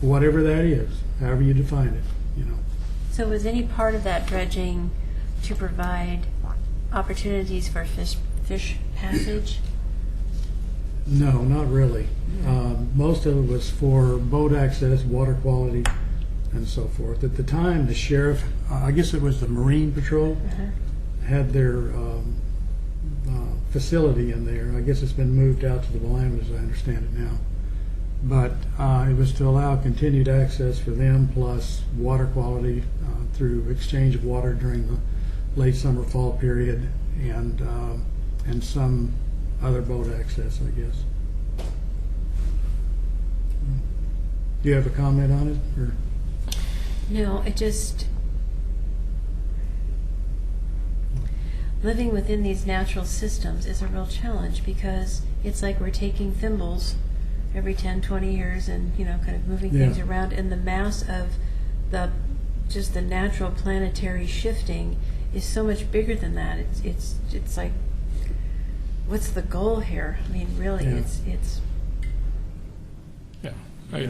whatever that is, however you define it. So was any part of that dredging to provide opportunities for fish passage? No, not really. Most of it was for boat access, water quality, and so forth. At the time, the sheriff, I guess it was the Marine Patrol, had their facility in there. I guess it's been moved out to the Willamette, as I understand it now. But it was to allow continued access for them, plus water quality through exchange of water during the late summer, fall period, and some other boat access, I guess. Do you have a comment on it? Or? No, it just, living within these natural systems is a real challenge, because it's like we're taking thimbles every 10, 20 years and, kind of moving things around, and the mass of just the natural planetary shifting is so much bigger than that. It's like, what's the goal here? I mean, really, it's Yeah.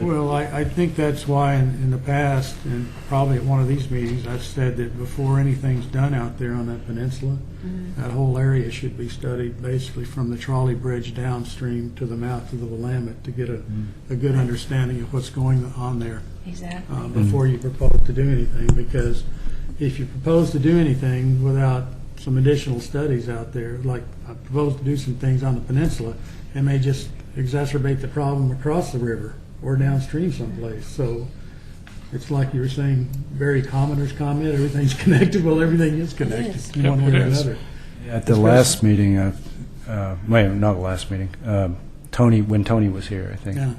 Well, I think that's why in the past, and probably at one of these meetings, I've said that before anything's done out there on that peninsula, that whole area should be studied basically from the trolley bridge downstream to the mouth of the Willamette to get a good understanding of what's going on there. Exactly. Before you propose to do anything, because if you propose to do anything without some additional studies out there, like I propose to do some things on the peninsula, it may just exacerbate the problem across the river or downstream someplace. So it's like you were saying, Barry Commoner's comment, everything's connected. Well, everything is connected It in one Yep, way it or is. another. At the last meeting, wait, not the last meeting, when Tony was here, I think, Yeah.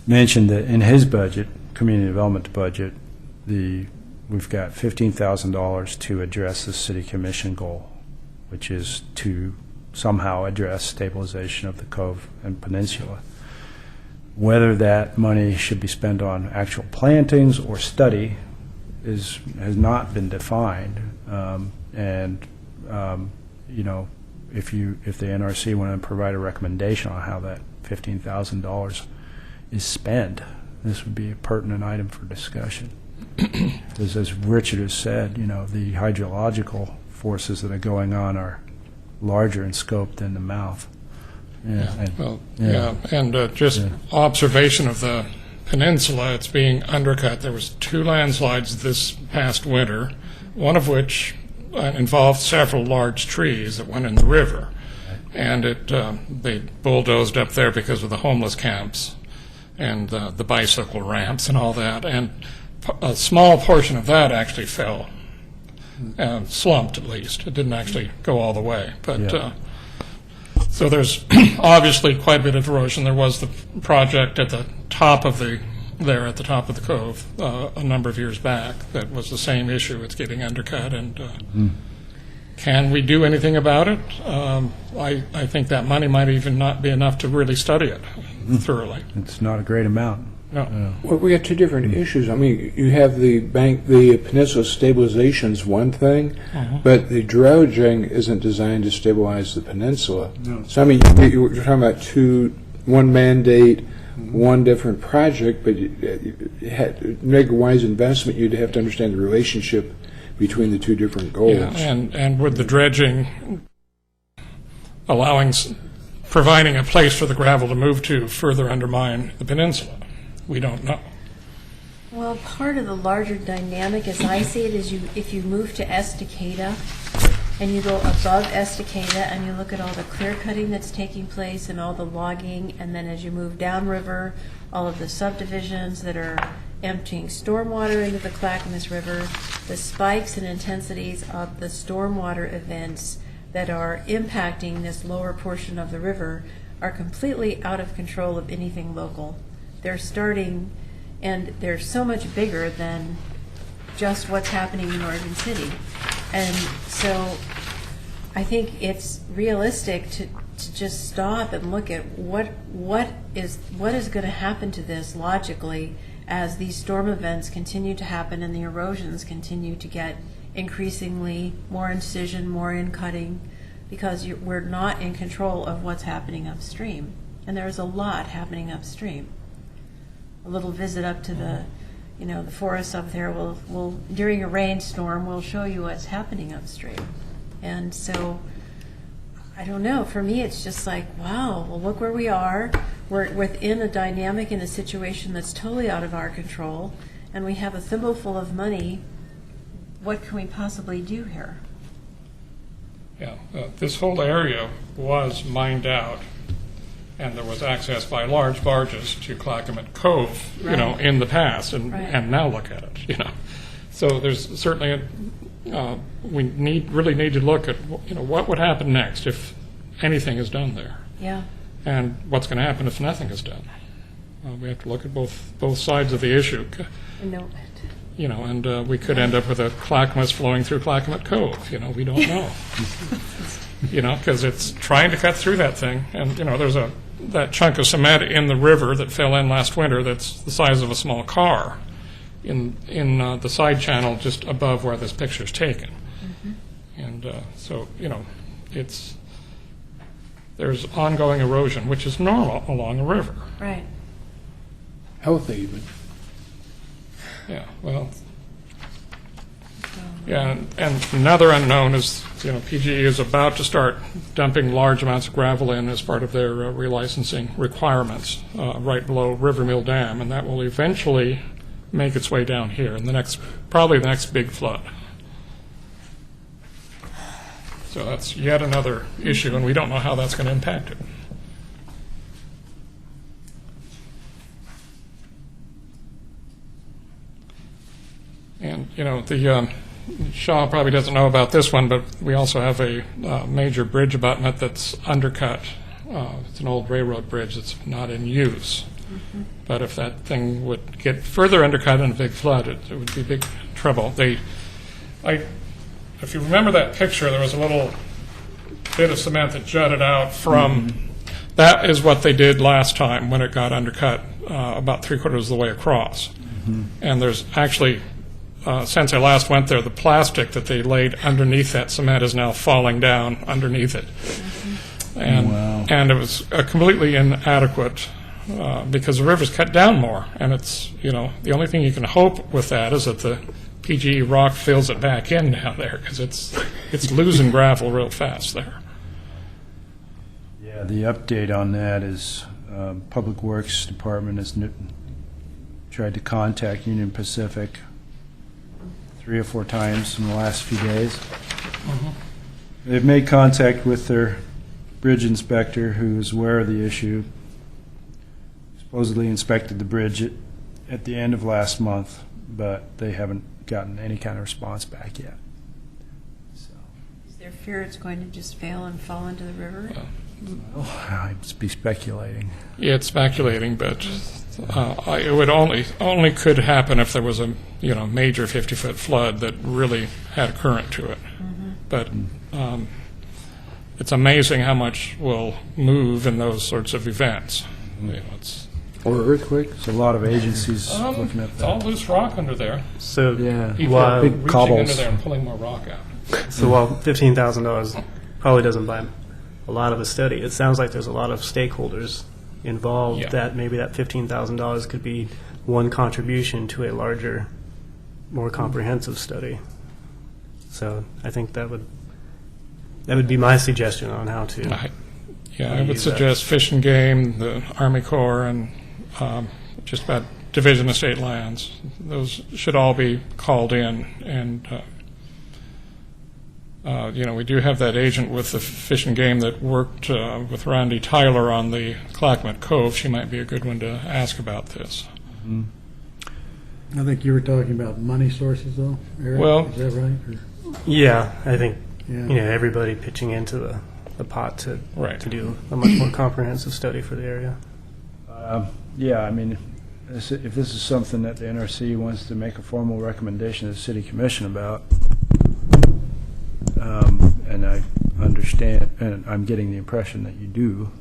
mentioned that in his budget, community development budget, we've got $15,000 to address the city commission goal, which is to somehow address stabilization of the cove and peninsula. Whether that money should be spent on actual plantings or study has not been defined. If the NRC want to provide a recommendation on how that $15,000 is spent, this would be a pertinent item for discussion. Because as Richard has said, the hydrological forces that are going on are larger in scope than the mouth. Just observation of the peninsula, it's being undercut. There was 2 landslides this past winter, one of which involved several large trees that went in the river. And they bulldozed up there because of the homeless camps and the bicycle ramps and all that. And a small portion of that actually fell, slumped at least. It didn't actually go all the way. But so there's obviously quite a bit of erosion. There was the project at the top of the cove a number of years back that was the same issue. It's getting undercut, and can we do anything about it? I think that money might even not be enough to really study it thoroughly. It's not a great amount. No. Well, we got two different issues. I mean, you have the peninsula stabilization's one thing, but the dredging isn't designed to stabilize the peninsula. No. So I mean, you're talking about one mandate, one different project, but to make a wise investment, you'd have to understand the relationship between the two different goals. Yeah, and with the dredging providing a place for the gravel to move to further undermine the peninsula. We don't know. Well, part of the larger dynamic, as I see it, is if you move to Estacada and you go above Estacada and you look at all the clear cutting that's taking place and all the logging, and then as you move downriver, all of the subdivisions that are emptying stormwater into the Clackamas River, the spikes and intensities of the stormwater events that are impacting this lower portion of the river are completely out of control of anything local. They're starting, and they're so much bigger than just what's happening in Oregon City. And so I think it's realistic to just stop and look at what is going to happen to this logically as these storm events continue to happen and the erosions continue to get increasingly more incision, more in cutting, because we're not in control of what's happening upstream. And there's a lot happening upstream. A little visit up to the forests up there will during a rainstorm will show you what's happening upstream. And so I don't know, for me it's just like, wow, well look where we are. We're within a dynamic in a situation that's totally out of our control, and we have a thimbleful of money. What can we possibly do here? Yeah, this whole area was mined out, and there was access by large barges to Clackamas Cove, in the past, and now look at it, So there's certainly we really need to look at what would happen next if anything is done there. Yeah. And what's going to happen if nothing is done. We have to look at both sides of the issue. No. And we could end up with a Clackamas flowing through Clackamas Cove. We don't know. Because it's trying to cut through that thing. And, there's that chunk of cement in the river that fell in last winter that's the size of a small car in the side channel just above where this picture's taken. And so, there's ongoing erosion, which is normal along a river. Right. Healthy even. Yeah, well, yeah, and another unknown is, PGE is about to start dumping large amounts of gravel in as part of their relicensing requirements right below Rivermill Dam, and that will eventually make its way down here in probably the next big flood. So that's yet another issue, and we don't know how that's going to impact it. And, the Shaw probably doesn't know about this one, but we also have a major bridge abutment that's undercut. It's an old railroad bridge that's not in use. But if that thing would get further undercut in a big flood, it would be big trouble. If you remember that picture, there was a little bit of cement that jutted out from. That is what they did last time when it got undercut about 3/4 of the way across. And there's actually, since I last went there, the plastic that they laid underneath that cement is now falling down underneath it. And it was completely inadequate because the river's cut down more. And it's, the only thing you can hope with that is that the PGE rock fills it back in down there, because it's losing gravel real fast there. Yeah, the update on that is Public Works Department has tried to contact Union Pacific 3 or 4 times in the last few days. They've made contact with their bridge inspector, who is aware of the issue. Supposedly inspected the bridge at the end of last month, but they haven't gotten any kind of response back yet. So, Is there fear it's going to just fail and fall into the river? I'd be speculating. Yeah, it's speculating, but it would only could happen if there was a major 50-foot flood that really had a current to it. But it's amazing how much will move in those sorts of events. Or earthquake? There's a lot of agencies looking at It's all that. loose rock under there. So Yeah. People while, are Big reaching cobbles. under there and pulling more rock out. so while $15,000 probably doesn't buy a lot of a study, it sounds like there's a lot of stakeholders involved Yeah. that maybe that $15,000 could be one contribution to a larger, more comprehensive study. So I think that would be my suggestion on how to. I would use that. suggest Fish and Game, the Army Corps, and just about Division of State Lands. Those should all be called in. And, we do have that agent with the Fish and Game that worked with Randy Tyler on the Clackamas Cove. She might be a good one to ask about this. I think you were talking about money sources, though, Eric? Well- Is that right? Or- Yeah, I think Yeah. everybody pitching into the pot to Right. to do a much more comprehensive study for the area. Yeah, I mean, if this is something that the NRC wants to make a formal recommendation to the city commission about, and I understand, and I'm getting the impression that you do,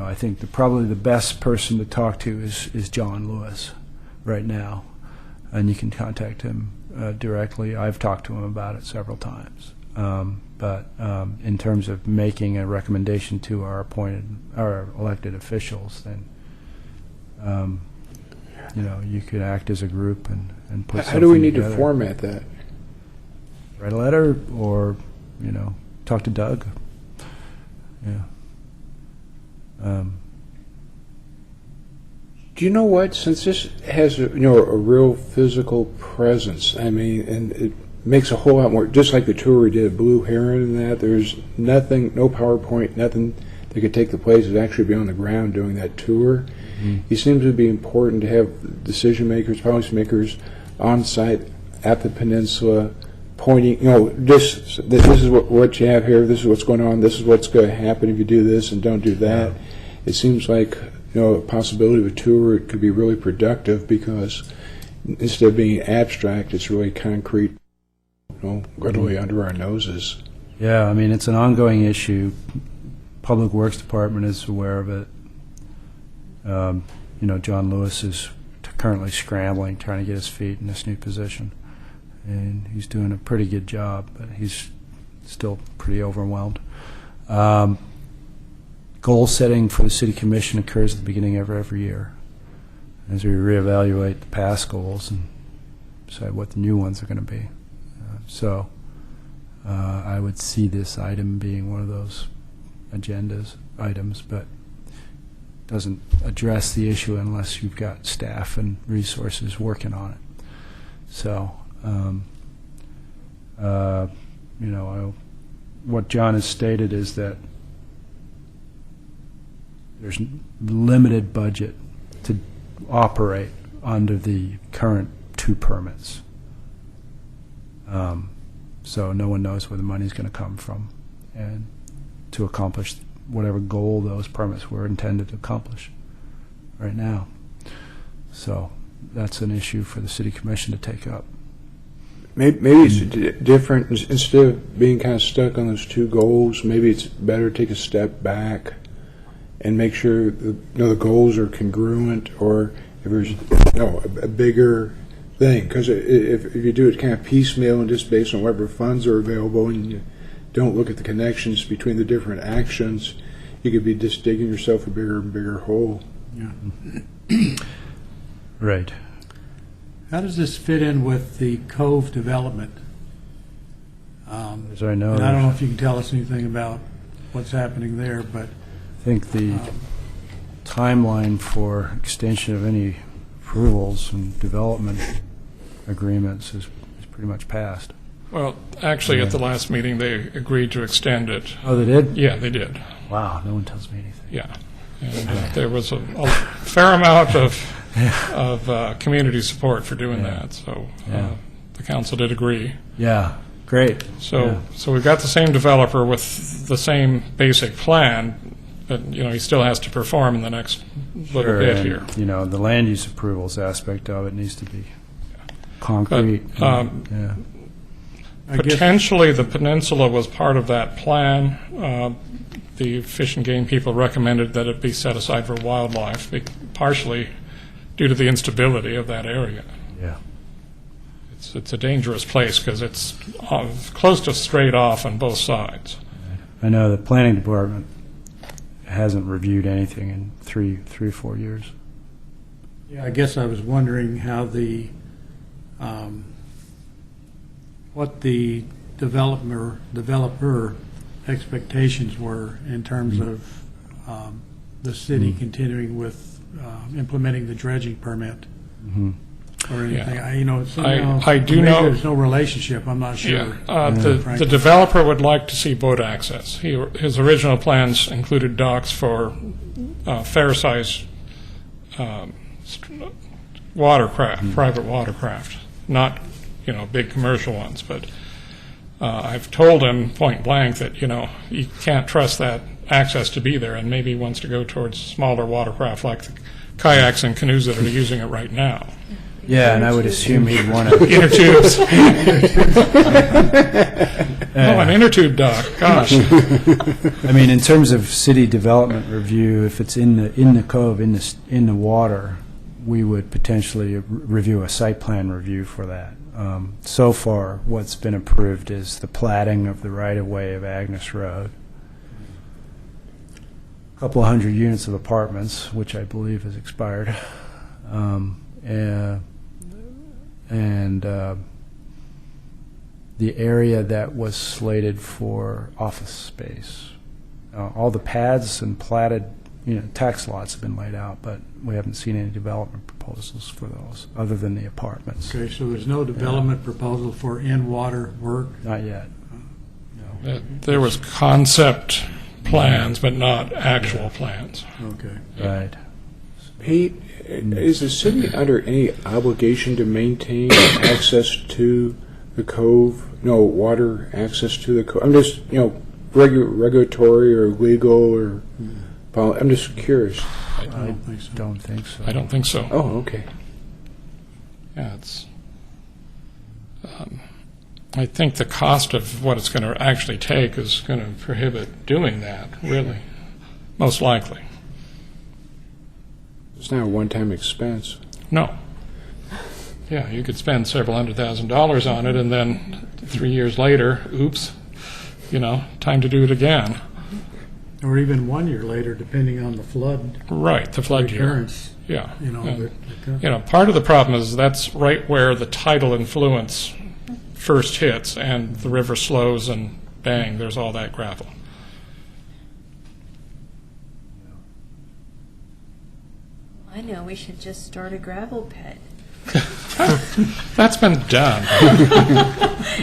I think probably the best person to talk to is John Lewis right now, and you can contact him directly. I've talked to him about it several times. But in terms of making a recommendation to our elected officials, then you could act as a group and put something How do we need together. to format that? Write a letter, or talk to Doug. Yeah. Do you know what? Since this has a real physical presence, I mean, and it makes a whole lot more. Just like the tour we did at Blue Heron and that, there's nothing, no PowerPoint, nothing that could take the place of actually be on the ground doing that tour. It seems to be important to have decision makers, policy makers on site at the peninsula, pointing. This is what you have here. This is what's going on. This is what's going to happen if you do this and don't do that. It seems like a possibility of a tour, it could be really productive because instead of being abstract, it's really concrete, literally under our noses. Yeah, I mean, it's an ongoing issue. Public Works Department is aware of it. John Lewis is currently scrambling, trying to get his feet in this new position. And he's doing a pretty good job, but he's still pretty overwhelmed. Goal setting for the City Commission occurs at the beginning of every year, as we reevaluate the past goals and decide what the new ones are going to be. So I would see this item being one of those agendas items, but doesn't address the issue unless you've got staff and resources working on it. So, what John has stated is that there's limited budget to operate under the current 2 permits. So no one knows where the money's going to come from, and to accomplish whatever goal those permits were intended to accomplish right now. So that's an issue for the City Commission to take up. Maybe it's different. Instead of being kind of stuck on those 2 goals, maybe it's better to take a step back and make sure the goals are congruent, or if there's a bigger thing. Because if you do it kind of piecemeal and just based on whatever funds are available, and you don't look at the connections between the different actions, you could be just digging yourself a bigger and bigger hole. Right. How does this fit in with the Cove development? As I know, And I don't know if you can tell us anything about what's happening there, but I think the timeline for extension of any approvals and development agreements is pretty much passed. Well, actually, at the last meeting, they agreed to extend it. Oh, they did? Yeah, they did. Wow, no one tells me anything. Yeah. And there was a fair amount of community support for doing that. So Yeah. the council did agree. Yeah, great. So we've got the same developer with the same basic plan, but he still has to perform in the next little Sure, bit and, here. the land use approvals aspect of it needs to be concrete. But, yeah. I guess, Potentially, the peninsula was part of that plan. the Fish and Game people recommended that it be set aside for wildlife, partially due to the instability of that area. Yeah. It's a dangerous place because it's close to straight off on both sides. I know the planning department hasn't reviewed anything in three or 4 years. Yeah, I guess I was wondering how what the developer expectations were in terms of the city continuing with implementing the dredging permit or anything. Yeah. Somehow, I do maybe know- there's no relationship. I'm not sure. The frankly. developer would like to see boat access. His original plans included docks for fair-sized watercraft, private watercraft, not, big commercial ones. But I've told him point blank that, you can't trust that access to be there, and maybe he wants to go towards smaller watercraft like the kayaks and canoes that are using it right now. Yeah, and I would assume he'd want to. Inner tubes. An inner tube dock, gosh. I mean, in terms of city development review, if it's in the cove, in the water, we would potentially review a site plan review for that. So far, what's been approved is the platting of the right-of-way of Agnes Road. A couple of hundred units of apartments, which I believe has expired. And the area that was slated for office space. All the paths and platted, tax lots have been laid out, but we haven't seen any development proposals for those, other than the apartments. Okay, so there's no development proposal for in-water work? Not yet. There was concept plans, but not actual plans. Okay. Right. Pete, is the city under any obligation to maintain access to the cove? No, water access to the cove? I'm just, regulatory or legal or... I'm just curious. I don't think so. Don't think so. I don't think so. Oh, okay. Yeah, it's. I think the cost of what it's going to actually take is going to prohibit doing that, really, most likely. It's not a one-time expense. No. Yeah, you could spend several $100,000 on it, and then 3 years later, oops, time to do it again. Or even 1 year later, depending on the flood Right, the flood year. recurrence. Yeah. that comes. Part of the problem is that's right where the tidal influence first hits, and the river slows, and bang, there's all that gravel. I know, we should just start a gravel pit. That's been done.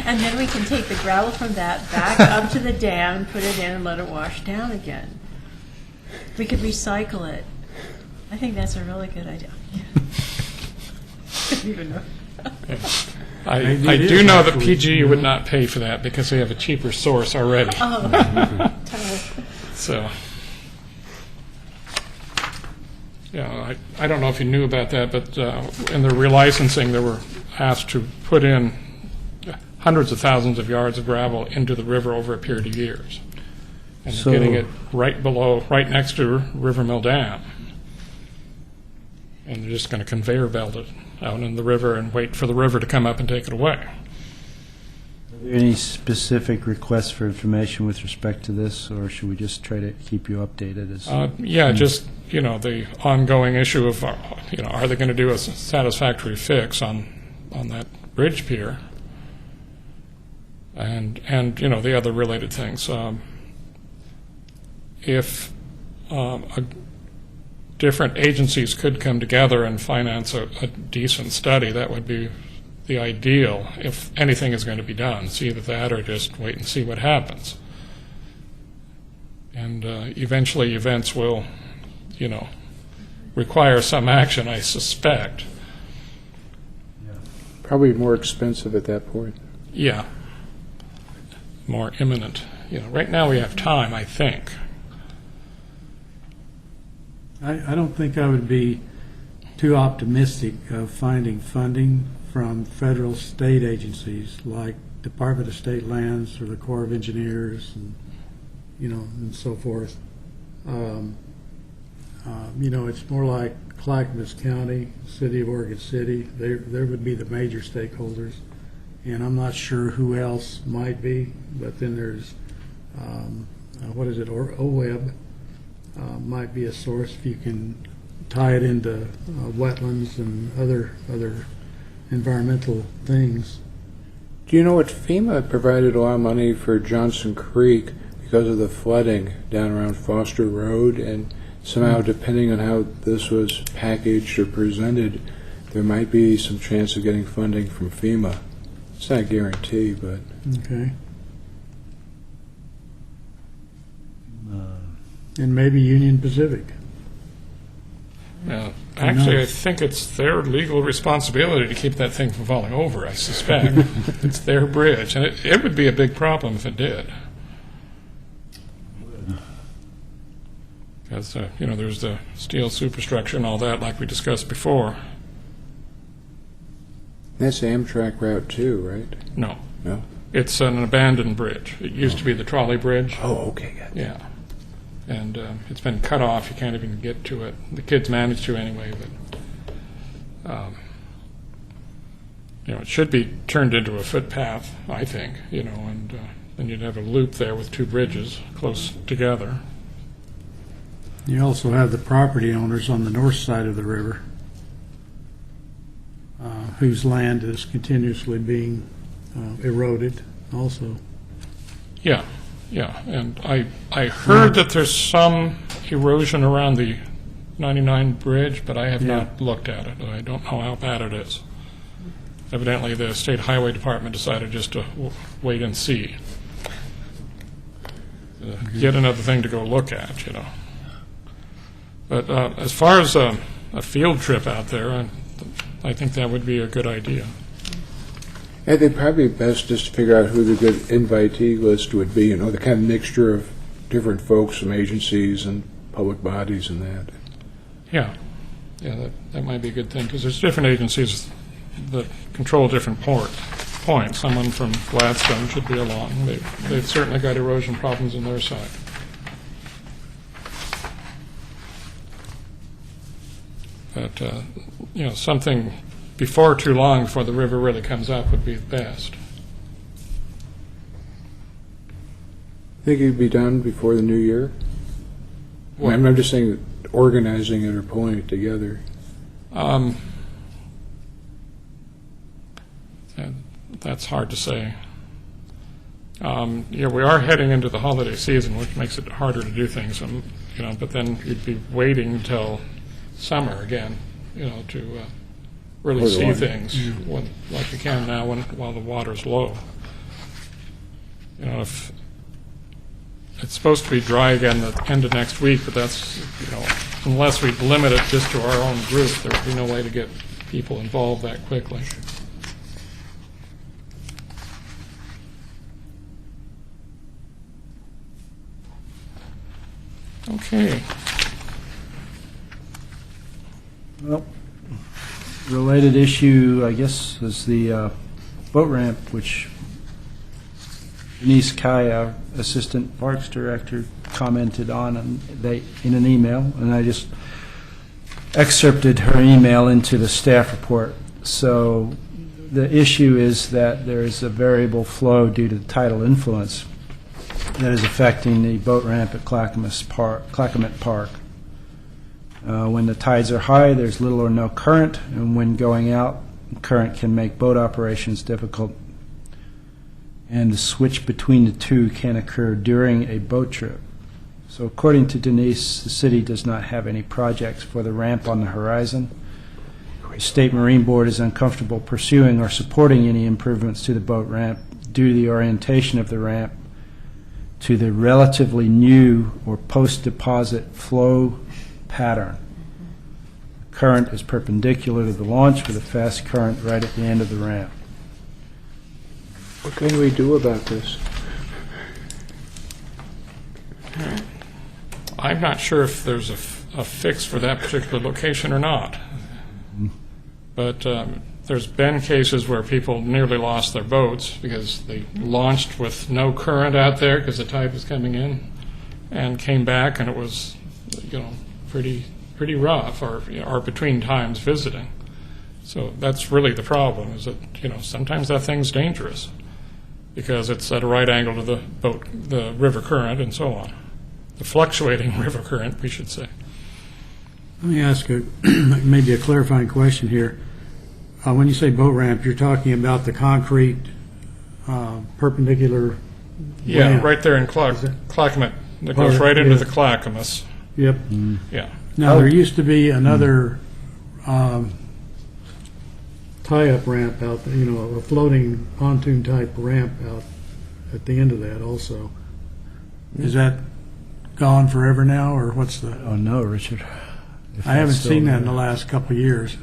And then we can take the gravel from that back up to the dam, put it in, and let it wash down again. We could recycle it. I think that's a really good idea. I don't even know. I do know that PG would not pay for that because they have a cheaper source already. So, I don't know if you knew about that, but in the relicensing, they were asked to put in hundreds of thousands of yards of gravel into the river over a period of years. And So- they're getting it right next to River Mill Dam. And they're just going to conveyor belt it out in the river and wait for the river to come up and take it away. Are there any specific requests for information with respect to this, or should we just try to keep you updated as? Just, the ongoing issue of, are they going to do a satisfactory fix on that bridge pier? And the other related things. If different agencies could come together and finance a decent study, that would be the ideal if anything is going to be done. It's either that or just wait and see what happens. And eventually events will, require some action, I suspect. Probably more expensive at that point. Yeah. More imminent. Right now we have time, I think. I don't think I would be too optimistic of finding funding from federal state agencies like Department of State Lands or the Corps of Engineers and and so forth. It's more like Clackamas County, City of Oregon City. There would be the major stakeholders, and I'm not sure who else might be. But then there's OWEB might be a source if you can tie it into wetlands and other environmental things. Do you know what FEMA provided a lot of money for Johnson Creek because of the flooding down around Foster Road, and somehow, depending on how this was packaged or presented, there might be some chance of getting funding from FEMA. It's not a guarantee, but Okay. And maybe Union Pacific. Actually, I knows? think it's their legal responsibility to keep that thing from falling over, I suspect. It's their bridge, and it would be a big problem if it did. Because, there's the steel superstructure and all that, like we discussed before. that's Amtrak Route 2, right? No, No? it's an abandoned bridge. It used to be the trolley bridge. Oh, okay, got it. Yeah. And it's been cut off. You can't even get to it. The kids manage to anyway, but it should be turned into a footpath, I think, and then you'd have a loop there with two bridges close together. You also have the property owners on the north side of the river, whose land is continuously being eroded also. Yeah, and I heard that there's some erosion around the 99 bridge, but I have not looked at it. I don't know how bad it is. Evidently, the State Highway Department decided just to wait and see. Yet another thing to go look at, But as far as a field trip out there, I think that would be a good idea. I think probably best just to figure out who the good invitee list would be, the kind of mixture of different folks from agencies and public bodies and that. Yeah, that might be a good thing, because there's different agencies that control different points. Someone from Gladstone should be along. They've certainly got erosion problems on their side. But, something before too long, before the river really comes up, would be best. Think it'd be done before the new year? What? I'm just saying organizing it or pulling it together. That's hard to say. We are heading into the holiday season, which makes it harder to do things. But then you'd be waiting until summer again, to really see things like you can now while the water's low. If it's supposed to be dry again at the end of next week, but that's unless we limit it just to our own group, there would be no way to get people involved that quickly. Okay. Well, related issue, I guess, is the boat ramp, which Denise Kaya, Assistant Parks Director, commented on in an email, and I just excerpted her email into the staff report. So the issue is that there is a variable flow due to the tidal influence that is affecting the boat ramp at Clackamas Park. When the tides are high, there's little or no current, and when going out, current can make boat operations difficult, and the switch between the two can occur during a boat trip. So according to Denise, the city does not have any projects for the ramp on the horizon. The State Marine Board is uncomfortable pursuing or supporting any improvements to the boat ramp due to the orientation of the ramp to the relatively new or post-deposit flow pattern. Current is perpendicular to the launch with a fast current right at the end of the ramp. What can we do about this? I'm not sure if there's a fix for that particular location or not. But there's been cases where people nearly lost their boats because they launched with no current out there because the tide was coming in. and came back, and it was, pretty rough, or between times visiting. So that's really the problem, is that, sometimes that thing's dangerous because it's at a right angle to the river current and so on. The fluctuating river current, we should say. Let me ask maybe a clarifying question here. When you say boat ramp, you're talking about the concrete perpendicular Yeah, ramp. right there in Clackamas. It goes right into the Clackamas. Yep. Yeah. Now, there used to be another tie-up ramp out there, a floating pontoon-type ramp out at the end of that also. Is that gone forever now, or what's the... Oh, no, Richard. If I haven't that's still seen that in there. the last couple of years.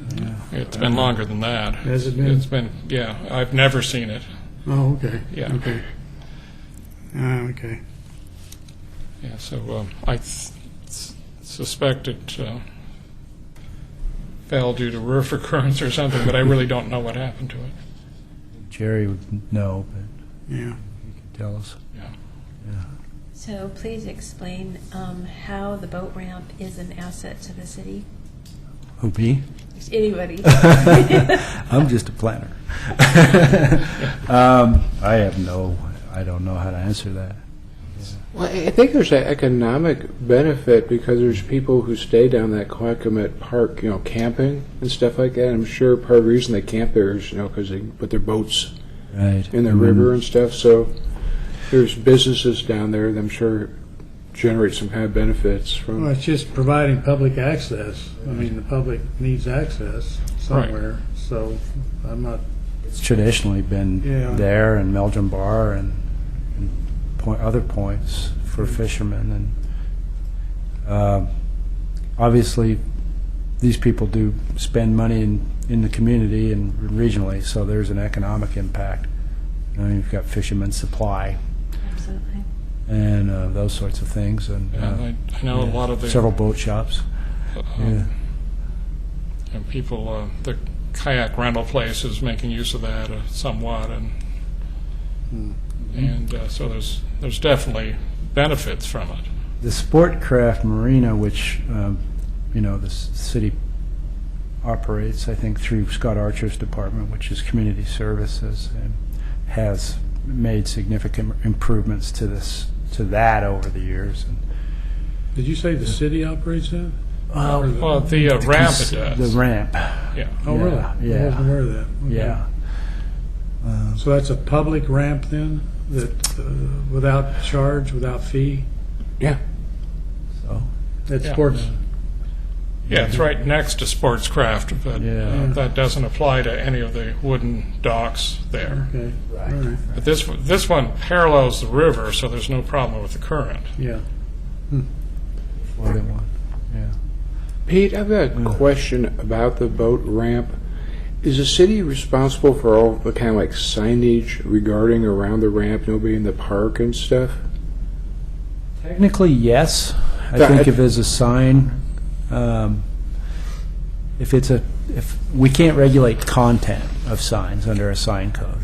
It's been longer than that. Has it been? It's been, yeah. I've never seen it. Oh, okay. Yeah. Okay. Okay. Yeah, so I suspect it fell due to river currents or something, but I really don't know what happened to it. Jerry would know, but Yeah. he could tell us. Yeah. So please explain how the boat ramp is an asset to the city. Who, me? Anybody. I'm just a planner. I don't know how to answer that. Well, I think there's an economic benefit because there's people who stay down that Clackamas Park, camping and stuff like that. I'm sure part of the reason they camp there is, because they put their boats Right. in the river and stuff. So there's businesses down there that I'm sure generate some kind of benefits Well, from. it's just providing public access. I mean, the public needs access somewhere, so I'm not... It's traditionally been Yeah. there and Meldrum Bar and other points for fishermen. And obviously, these people do spend money in the community and regionally, so there's an economic impact. You've got Fisherman's Supply Absolutely. and those sorts of things. And I know a lot of the several boat shops. Yeah. and people, the kayak rental place is making use of that somewhat, and so there's definitely benefits from it. The Sportcraft Marina, which the city operates, I think, through Scott Archer's department, which is community services, and has made significant improvements to that over the years. And, Did you say the city operates that? Well, the ramp it does. the ramp, Yeah. Oh, really? I yeah. wasn't aware of that. Okay. yeah. So that's a public ramp then, that without charge, without fee? Yeah. So That Yeah. sports... Yeah, it's right next to Sportscraft, but Yeah. that doesn't apply to any of the wooden docks there. Okay, all right, But this one parallels the river, so there's no problem with the current. yeah. floating one. Yeah. Pete, I've got a question about the boat ramp. Is the city responsible for all the kind of like signage regarding around the ramp, being in the park and stuff? Technically, yes. I That- think if there's a sign, if we can't regulate content of signs under a sign code,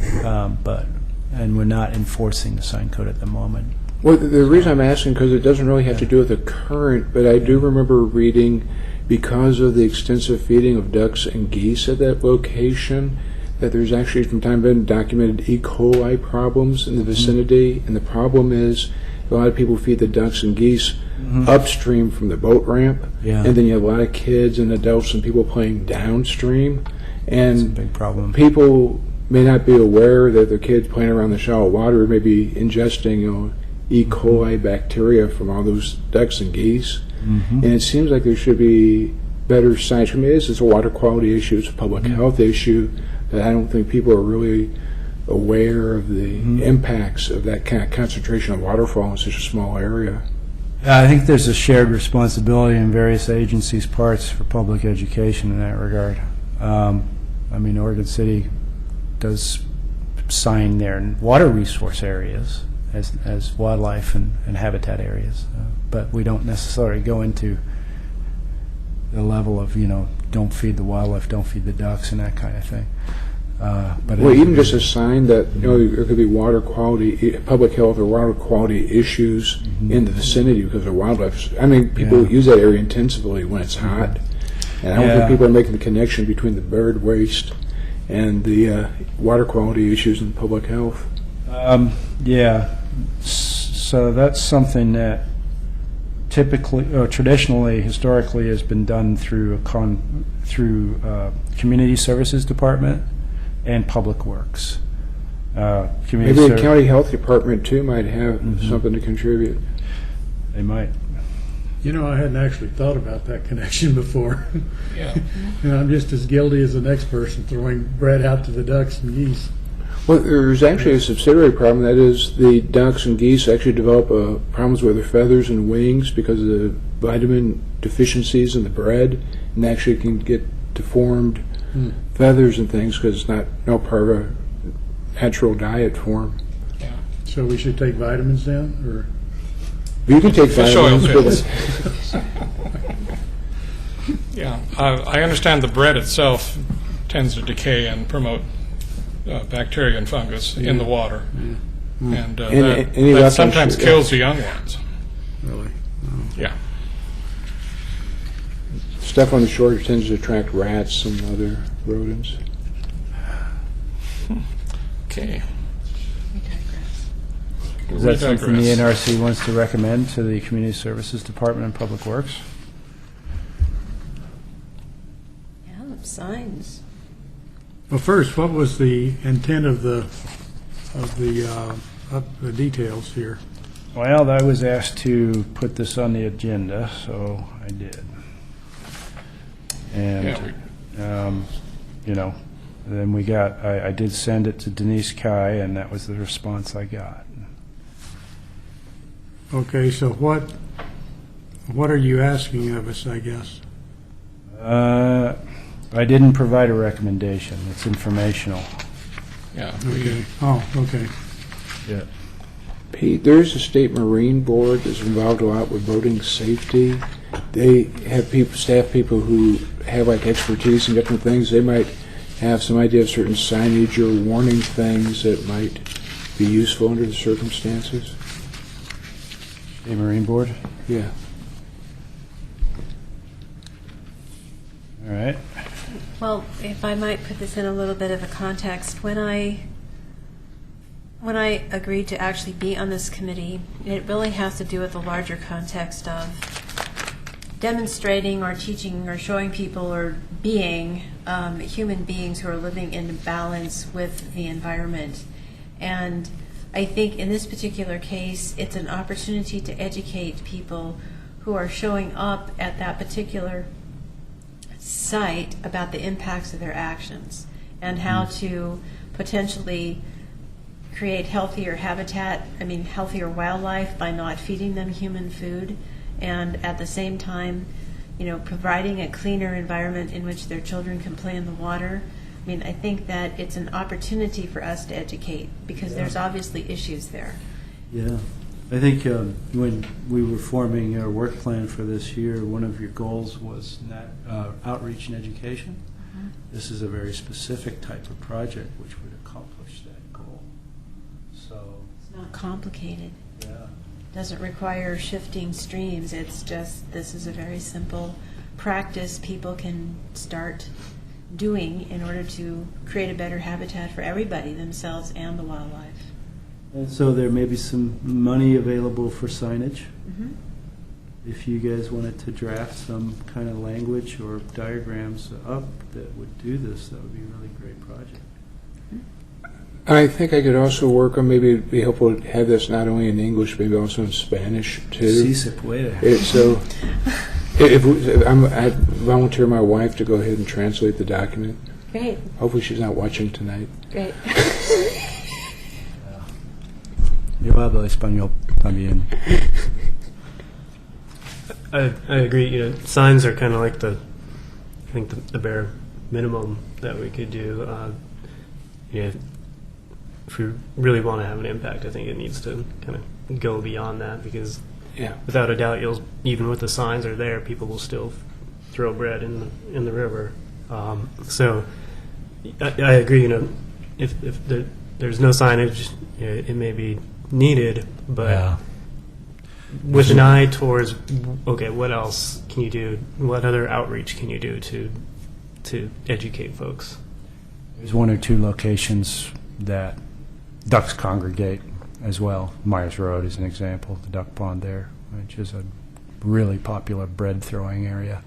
and we're not enforcing the sign code at the moment. Well, the reason I'm asking because it doesn't really have to do with the current, but I do remember reading because of the extensive feeding of ducks and geese at that location, that there's actually from time to time documented E. coli problems in the vicinity, and the problem is a lot of people feed the ducks and geese upstream from the boat ramp, Yeah. and then you have a lot of kids and adults and people playing downstream, It's a and big problem. people may not be aware that their kids playing around the shallow water may be ingesting, E. coli bacteria from all those ducks and geese. And it seems like there should be better science. I mean, it's a water quality issue, it's a public health issue, but I don't think people are really aware of the impacts of that kind of concentration of waterfall in such a small area. I think there's a shared responsibility in various agencies' parts for public education in that regard. Oregon City does sign their water resource areas as wildlife and habitat areas, but we don't necessarily go into the level of, don't feed the wildlife, don't feed the ducks, and that kind of thing. But Well, even just a sign that, there could be water quality, public health or water quality issues in the vicinity because of wildlife. I mean, people Yeah. use that area intensively when it's hot. And I don't Yeah. think people are making the connection between the bird waste and the water quality issues in public health. Yeah, so that's something that typically, or traditionally, historically has been done through Community Services Department and Public Works. Community Maybe the Serv- county health department too might have something to contribute. They might. You know, I hadn't actually thought about that connection before. Yeah. And I'm just as guilty as the next person throwing bread out to the ducks and geese. Well, there's actually a subsidiary problem. That is, the ducks and geese actually develop problems with their feathers and wings because of the vitamin deficiencies in the bread, and they actually can get deformed feathers and things because it's no part of a natural diet for them. So we should take vitamins then, or? You can take Fish oil vitamins, pills. but Yeah, I understand the bread itself tends to decay and promote bacteria and fungus in the water. And Any that reference- sometimes kills the young ones. Really? Yeah. stuff on the shore tends to attract rats and other rodents. Okay. Is that We something the digress. NRC wants to recommend to the Community Services Department and Public Works? Yeah, signs. Well, first, what was the intent of the details here? Well, I was asked to put this on the agenda, so I did. And, then we got, I did send it to Denise Kai, and that was the response I got. Okay, so what are you asking of us, I guess? I didn't provide a recommendation. It's informational. Yeah. Okay. Oh, okay. Yeah. Pete, there's a state marine board that's involved a lot with boating safety. They have staff people who have like expertise in different things. They might have some idea of certain signage or warning things that might be useful under the circumstances. State Marine Board? Yeah. All right. Well, if I might put this in a little bit of a context, when I agreed to actually be on this committee, it really has to do with the larger context of demonstrating or teaching or showing people or being human beings who are living in balance with the environment. And I think in this particular case, it's an opportunity to educate people who are showing up at that particular site about the impacts of their actions and how to potentially create healthier healthier wildlife by not feeding them human food, and at the same time, providing a cleaner environment in which their children can play in the water. I think that it's an opportunity for us to educate because there's obviously issues there. Yeah. I think when we were forming our work plan for this year, one of your goals was outreach and education. Mm-hmm. This is a very specific type of project which would accomplish that goal. So, It's not complicated. yeah. Doesn't require shifting streams. It's just, this is a very simple practice people can start doing in order to create a better habitat for everybody, themselves and the wildlife. And so there may be some money available for signage. Mm-hmm. If you guys wanted to draft some kind of language or diagrams up that would do this, that would be a really great project. I think I could also work on, maybe it'd be helpful to have this not only in English, maybe also in Spanish too. Si se puede. So, I volunteer my wife to go ahead and translate the document. Great, Hopefully she's not watching tonight. great. Yo hablo español también. I agree. Signs are kind of like the bare minimum that we could do. If we really want to have an impact, I think it needs to kind of go beyond that because, Yeah. without a doubt, even with the signs are there, people will still throw bread in the river. So, I agree. If there's no signage, it may be needed, but with an eye towards, okay, what else can you do? What other outreach can you do to educate folks? There's one or two locations that ducks congregate as well. Myers Road is an example, the duck pond there, which is a really popular bread throwing area.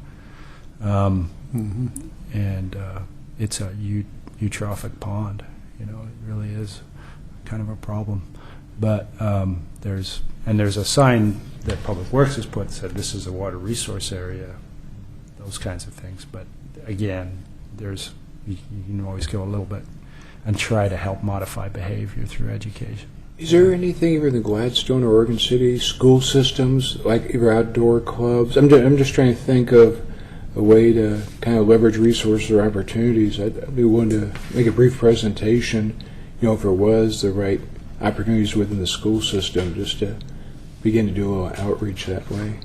And it's a eutrophic pond. It really is kind of a problem. But there's a sign that Public Works has put that said this is a water resource area, those kinds of things. But again, you can always go a little bit and try to help modify behavior through education. Is there anything either in the Gladstone or Oregon City school systems, like either outdoor clubs? I'm just trying to think of a way to kind of leverage resources or opportunities. I'd be willing to make a brief presentation, if there was the right opportunities within the school system, just to begin to do a little outreach that way.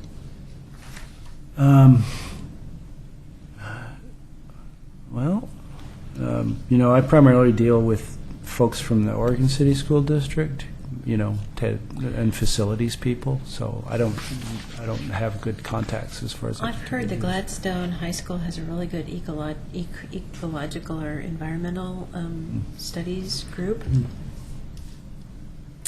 I primarily deal with folks from the Oregon City School District, and facilities people. So I don't have good contacts as far as. I've heard the Gladstone High School has a really good ecological or environmental studies group.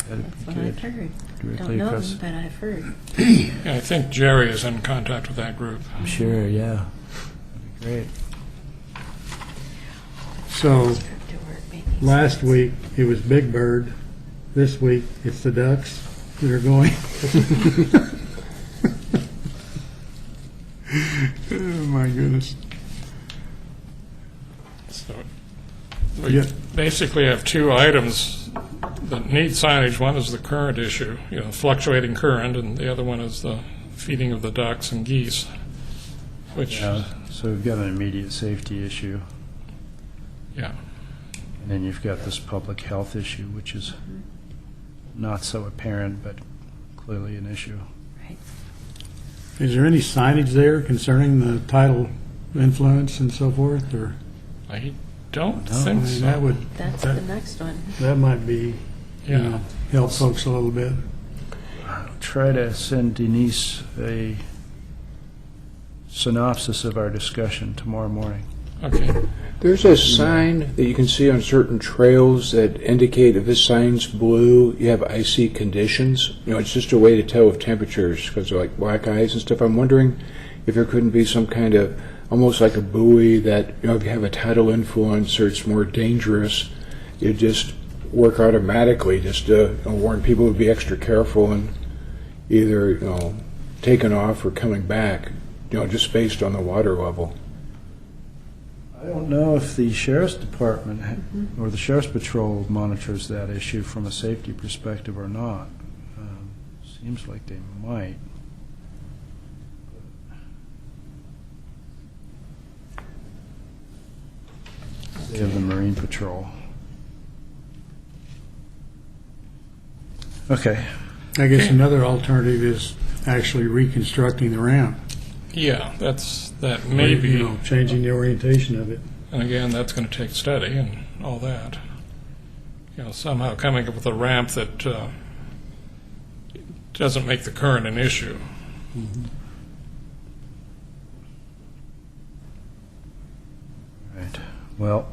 That's what I've heard. Don't know them, but I've heard. Yeah, I think Jerry is in contact with that group. I'm sure, yeah. That'd be great. So last week it was Big Bird. This week it's the ducks that are going. Oh my goodness. So we basically have two items that need signage. One is the current issue, fluctuating current, and the other one is the feeding of the ducks and geese, which... Yeah, so we've got an immediate safety issue. Yeah. And then you've got this public health issue, which is not so apparent, but clearly an issue. Right. Is there any signage there concerning the tidal influence and so forth, or I don't think so. that would That's the next one. that might be Yeah. help folks a little bit. I'll try to send Denise a synopsis of our discussion tomorrow morning. Okay. There's a sign that you can see on certain trails that indicate if this sign's blue, you have icy conditions. It's just a way to tell with temperatures because they're like black ice and stuff. I'm wondering if there couldn't be some kind of, almost like a buoy that, if you have a tidal influence or it's more dangerous, you just work automatically just to warn people to be extra careful and either, taking off or coming back, just based on the water level. I don't know if the Sheriff's Department or the Sheriff's Patrol monitors that issue from a safety perspective or not. Seems like they might. They have the Marine Patrol. Okay. I guess another alternative is actually reconstructing the ramp. Yeah, that may be, changing the orientation of it. and again, that's going to take study and all that. Somehow coming up with a ramp that doesn't make the current an issue. Right. Well,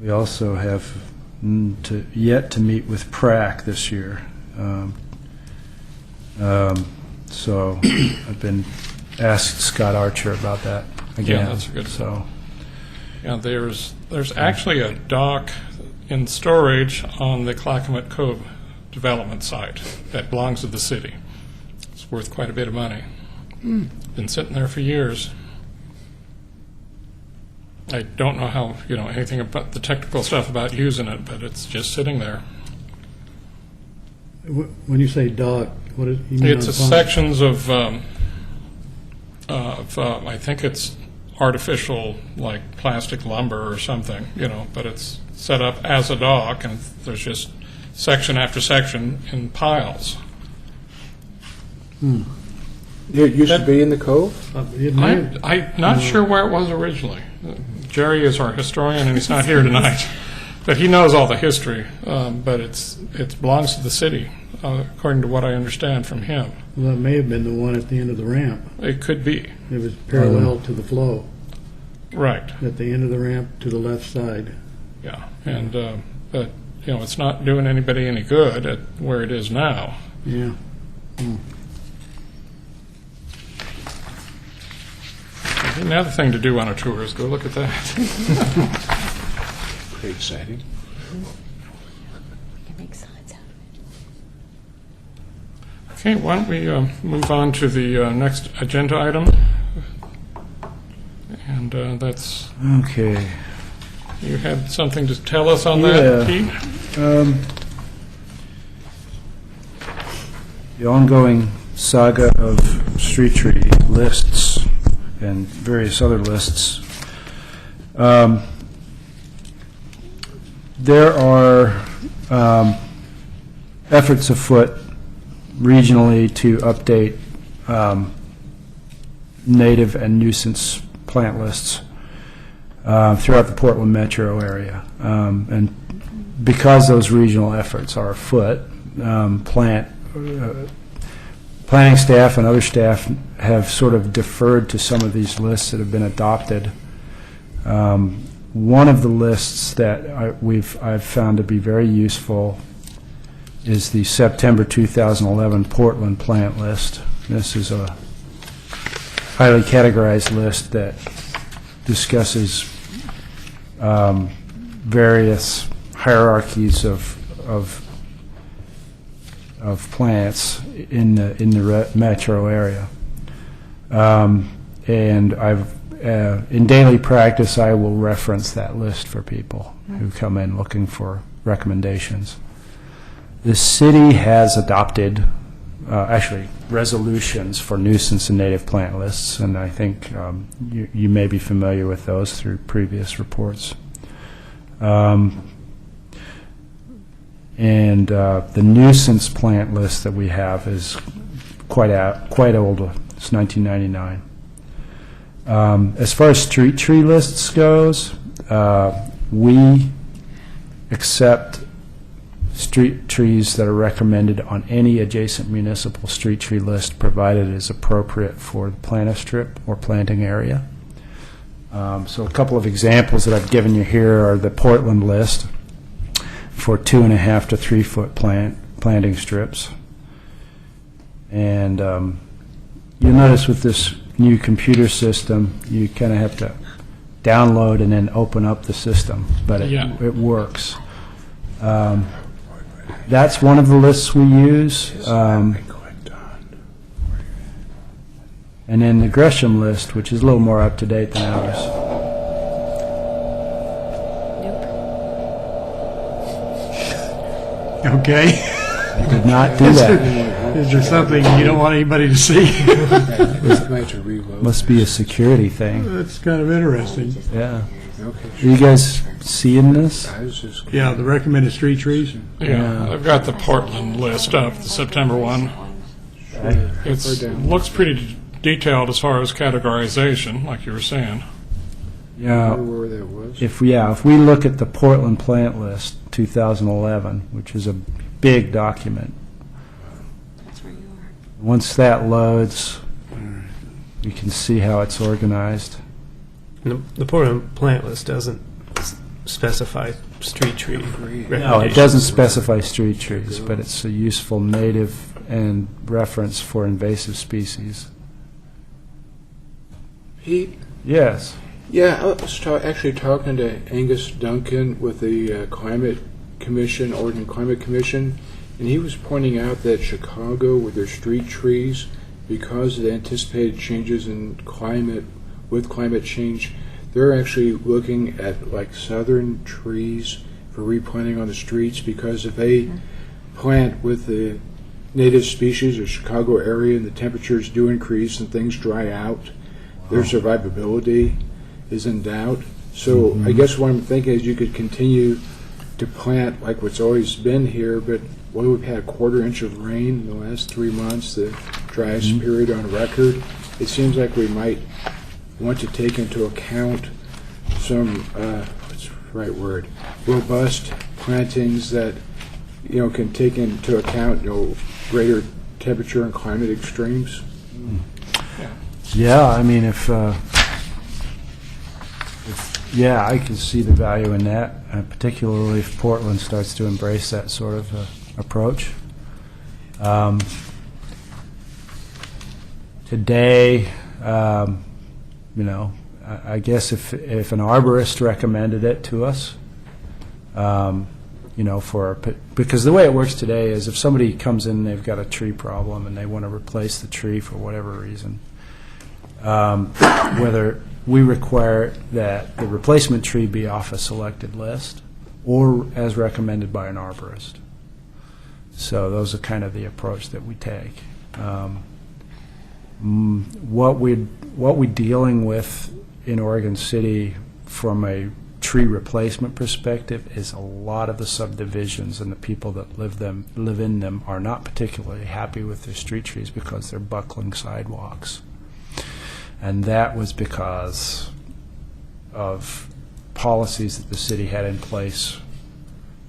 we also have yet to meet with PRAC this year. So I've been asked Scott Archer about that again. Yeah, that's a good So there's actually a dock in storage on the Clackamas Cove development site that belongs to the city. It's worth quite a bit of money. Been sitting there for years. I don't know how, anything about the technical stuff about using it, but it's just sitting there. When you say dock, what is you mean? It's a sections of I think it's artificial, like plastic lumber or something, but it's set up as a dock, and there's just section after section in piles. It used to be in the cove? It may- I'm not sure where it was originally. Jerry is our historian, and he's not here tonight, but he knows all the history. But it belongs to the city, according to what I understand from him. Well, that may have been the one at the end of the ramp. It could be, It was parallel to the flow, right, at the end of the ramp to the left side. yeah. And, but, it's not doing anybody any good at where it is now. Yeah. Another thing to do on a tour is go look at that. Pretty exciting. Make signs out of it. Okay, why don't we move on to the next agenda item? And that's, Okay. you had something to tell us on Yeah. that, Pete? The ongoing saga of street tree lists and various other lists. There are efforts afoot regionally to update native and nuisance plant lists throughout the Portland metro area. And because those regional efforts are afoot, planning staff and other staff have sort of deferred to some of these lists that have been adopted. One of the lists that I've found to be very useful is the September 2011 Portland plant list. This is a highly categorized list that discusses various hierarchies of plants in the metro area. And in daily practice, I will reference that list for people who come in looking for recommendations. The city has adopted, actually, resolutions for nuisance and native plant lists, and I think you may be familiar with those through previous reports. And the nuisance plant list that we have is quite old. It's 1999. As far as street tree lists goes, we accept street trees that are recommended on any adjacent municipal street tree list, provided it is appropriate for the plant strip or planting area. So a couple of examples that I've given you here are the Portland list for 2.5 to 3 foot planting strips. And you'll notice with this new computer system, you kind of have to download and then open up the system, but it works. That's one of the lists we use. And then the Gresham list, which is a little more up to date than ours. Okay. Did not do that. Is there something you don't want anybody to see? Must be a security thing. That's kind of interesting. Yeah. Are you guys seeing this? Yeah, the recommended street trees. Yeah, I've got the Portland list up, the September one. It looks pretty detailed as far as categorization, like you were saying. Yeah. Where that was. If we look at the Portland plant list 2011, which is a big document, That's where you are. once that loads, you can see how it's organized. And the Portland plant list doesn't specify street tree recommendations. No, it doesn't specify street trees, but it's a useful native and reference for invasive species. Pete? Yes. Yeah, I was actually talking to Angus Duncan with the Climate Commission, Oregon Climate Commission, and he was pointing out that Chicago, with their street trees, because of the anticipated changes in climate, with climate change, they're actually looking at like southern trees for replanting on the streets, because if they plant with the native species of Chicago area and the temperatures do increase and things dry out, their survivability is in doubt. So I guess what I'm thinking is you could continue to plant like what's always been here, but we've had a 1/4 inch of rain in the last 3 months. The driest period on record, it seems like we might want to take into account some, what's the right word, robust plantings that, can take into account, greater temperature and climate extremes. Yeah, I mean, yeah, I can see the value in that, particularly if Portland starts to embrace that sort of approach. Today, I guess if an arborist recommended it to us, because the way it works today is if somebody comes in, they've got a tree problem and they want to replace the tree for whatever reason, whether we require that the replacement tree be off a selected list or as recommended by an arborist. So those are kind of the approach that we take. What we're dealing with in Oregon City from a tree replacement perspective is a lot of the subdivisions and the people that live in them are not particularly happy with their street trees because they're buckling sidewalks. And that was because of policies that the city had in place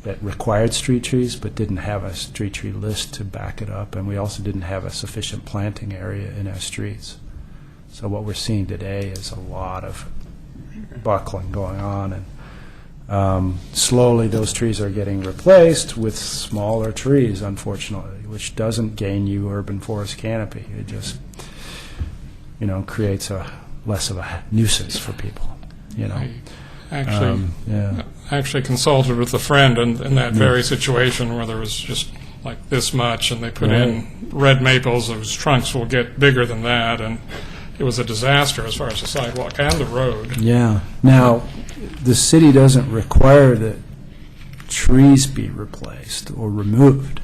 that required street trees but didn't have a street tree list to back it up, and we also didn't have a sufficient planting area in our streets. So what we're seeing today is a lot of buckling going on, and slowly those trees are getting replaced with smaller trees, unfortunately, which doesn't gain you urban forest canopy. It just creates less of a nuisance for people. I actually consulted with a friend in that very situation where there was just like this much, and they put in red maples whose trunks will get bigger than that, and it was a disaster as far as the sidewalk and the road. Yeah. Now, the city doesn't require that trees be replaced or removed,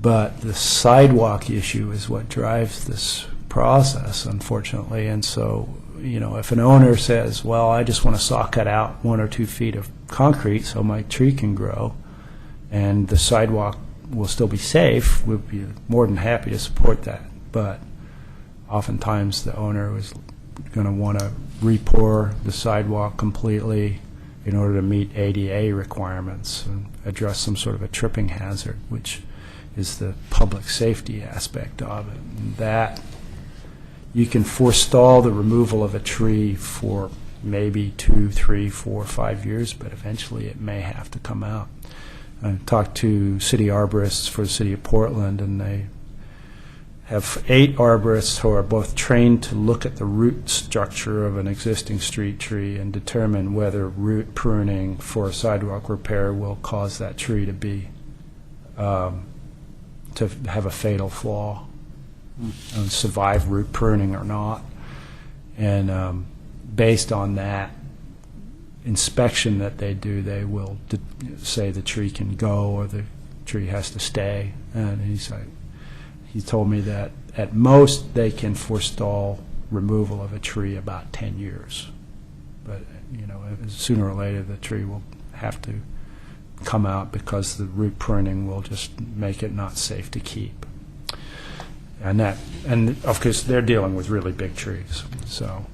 but the sidewalk issue is what drives this process, unfortunately. And so, if an owner says, well, I just want a saw cut out 1 or 2 feet of concrete so my tree can grow and the sidewalk will still be safe, we'd be more than happy to support that. But oftentimes the owner is going to want to re-pour the sidewalk completely in order to meet ADA requirements and address some sort of a tripping hazard, which is the public safety aspect of it. And that you can forestall the removal of a tree for maybe 2, 3, 4, 5 years, but eventually it may have to come out. I talked to city arborists for the city of Portland, and they have 8 arborists who are both trained to look at the root structure of an existing street tree and determine whether root pruning for a sidewalk repair will cause that tree to be to have a fatal flaw and survive root pruning or not. And based on that inspection that they do, they will say the tree can go or the tree has to stay. And he told me that at most they can forestall removal of a tree about 10 years. But sooner or later the tree will have to come out because the root pruning will just make it not safe to keep. And of course they're dealing with really big trees. So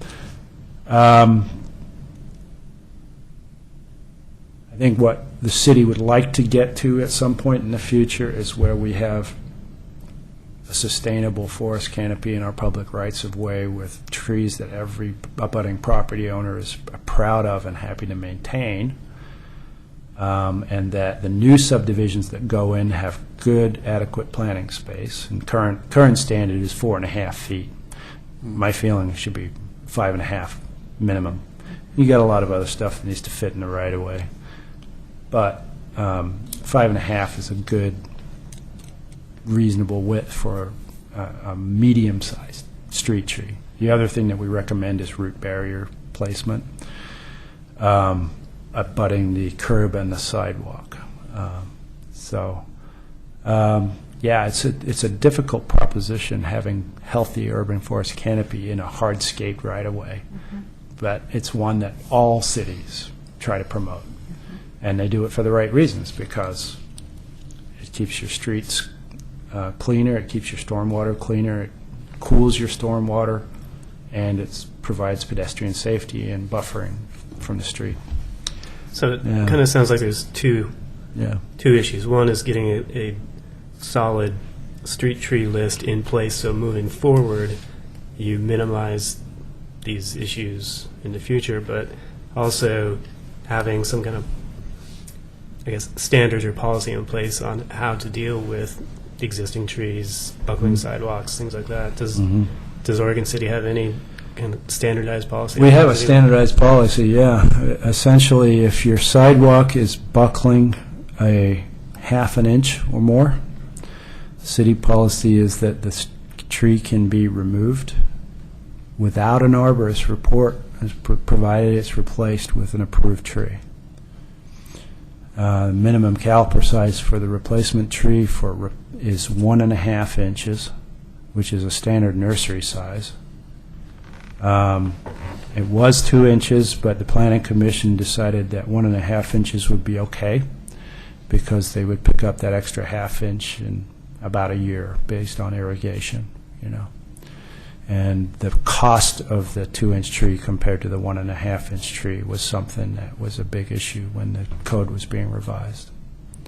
I think what the city would like to get to at some point in the future is where we have a sustainable forest canopy in our public rights of way with trees that every abutting property owner is proud of and happy to maintain, and that the new subdivisions that go in have good, adequate planting space. And current standard is 4.5 feet. My feeling should be 5.5 minimum. You got a lot of other stuff that needs to fit in the right of way, but 5.5 is a good, reasonable width for a medium-sized street tree. The other thing that we recommend is root barrier placement, abutting the curb and the sidewalk. Yeah, it's a difficult proposition having healthy urban forest canopy in a hardscape right-of-way, but it's one that all cities try to promote, and they do it for the right reasons because it keeps your streets cleaner, it keeps your stormwater cleaner, it cools your stormwater, and it provides pedestrian safety and buffering from the street. So it Yeah. kind of sounds like there's two Yeah. issues. One is getting a solid street tree list in place, so moving forward, you minimize these issues in the future, but also having some kind of, I guess, standards or policy in place on how to deal with existing trees, buckling sidewalks, things like that. Does Oregon City have any kind of standardized policy? We have a standardized policy, yeah. Essentially, if your sidewalk is buckling a half an inch or more, city policy is that the tree can be removed without an arborist report, provided it's replaced with an approved tree. Minimum caliper size for the replacement tree is 1.5 inches, which is a standard nursery size. It was 2 inches, but the Planning Commission decided that 1.5 inches would be okay because they would pick up that extra half inch in about a year based on irrigation, And the cost of the 2-inch tree compared to the 1.5-inch tree was something that was a big issue when the code was being revised.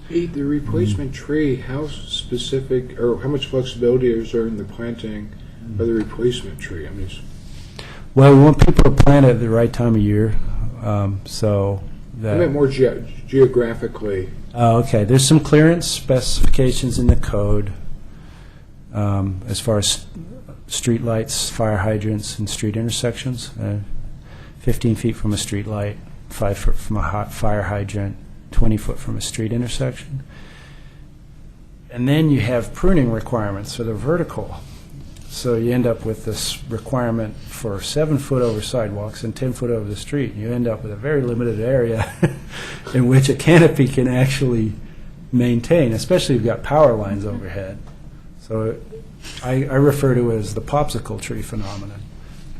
Pete, the replacement tree, how specific or how much flexibility is there in the planting of the replacement tree? I mean, Well, we want people to plant it at the right time of year, so that... I meant more geographically. Okay, there's some clearance specifications in the code as far as street lights, fire hydrants, and street intersections. 15 feet from a street light, 5 foot from a fire hydrant, 20 foot from a street intersection. And then you have pruning requirements, so they're vertical. So you end up with this requirement for 7 foot over sidewalks and 10 foot over the street. You end up with a very limited area in which a canopy can actually maintain, especially if you've got power lines overhead. So I refer to it as the popsicle tree phenomenon,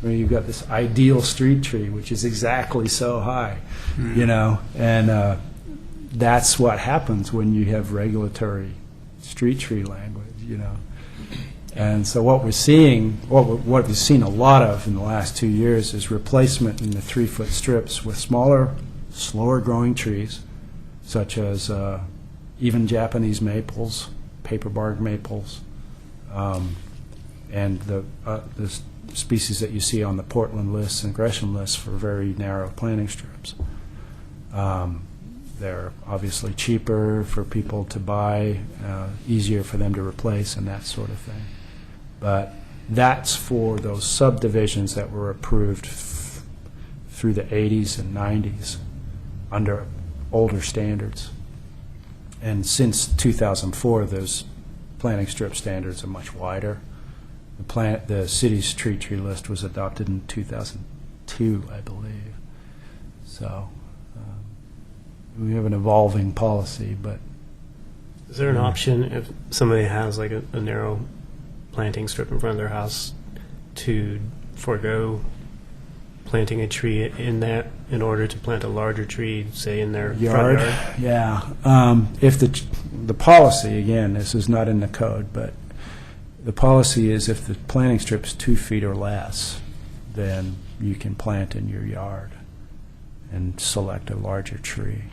where you've got this ideal street tree, which is exactly so high, and that's what happens when you have regulatory street tree language, And so what we're seeing, what we've seen a lot of in the last 2 years is replacement in the 3-foot strips with smaller, slower growing trees, such as even Japanese maples, paper bark maples, and the species that you see on the Portland lists and Gresham lists for very narrow planting strips. They're obviously cheaper for people to buy, easier for them to replace, and that sort of thing. But that's for those subdivisions that were approved through the 80s and 90s under older standards. And since 2004, those planting strip standards are much wider. The city's tree list was adopted in 2002, I believe. So we have an evolving policy, but Is there an option if somebody has like a narrow planting strip in front of their house to forego planting a tree in that in order to plant a larger tree, say in their front yard? Yeah. If the policy, again, this is not in the code, but the policy is if the planting strip's 2 feet or less, then you can plant in your yard and select a larger tree.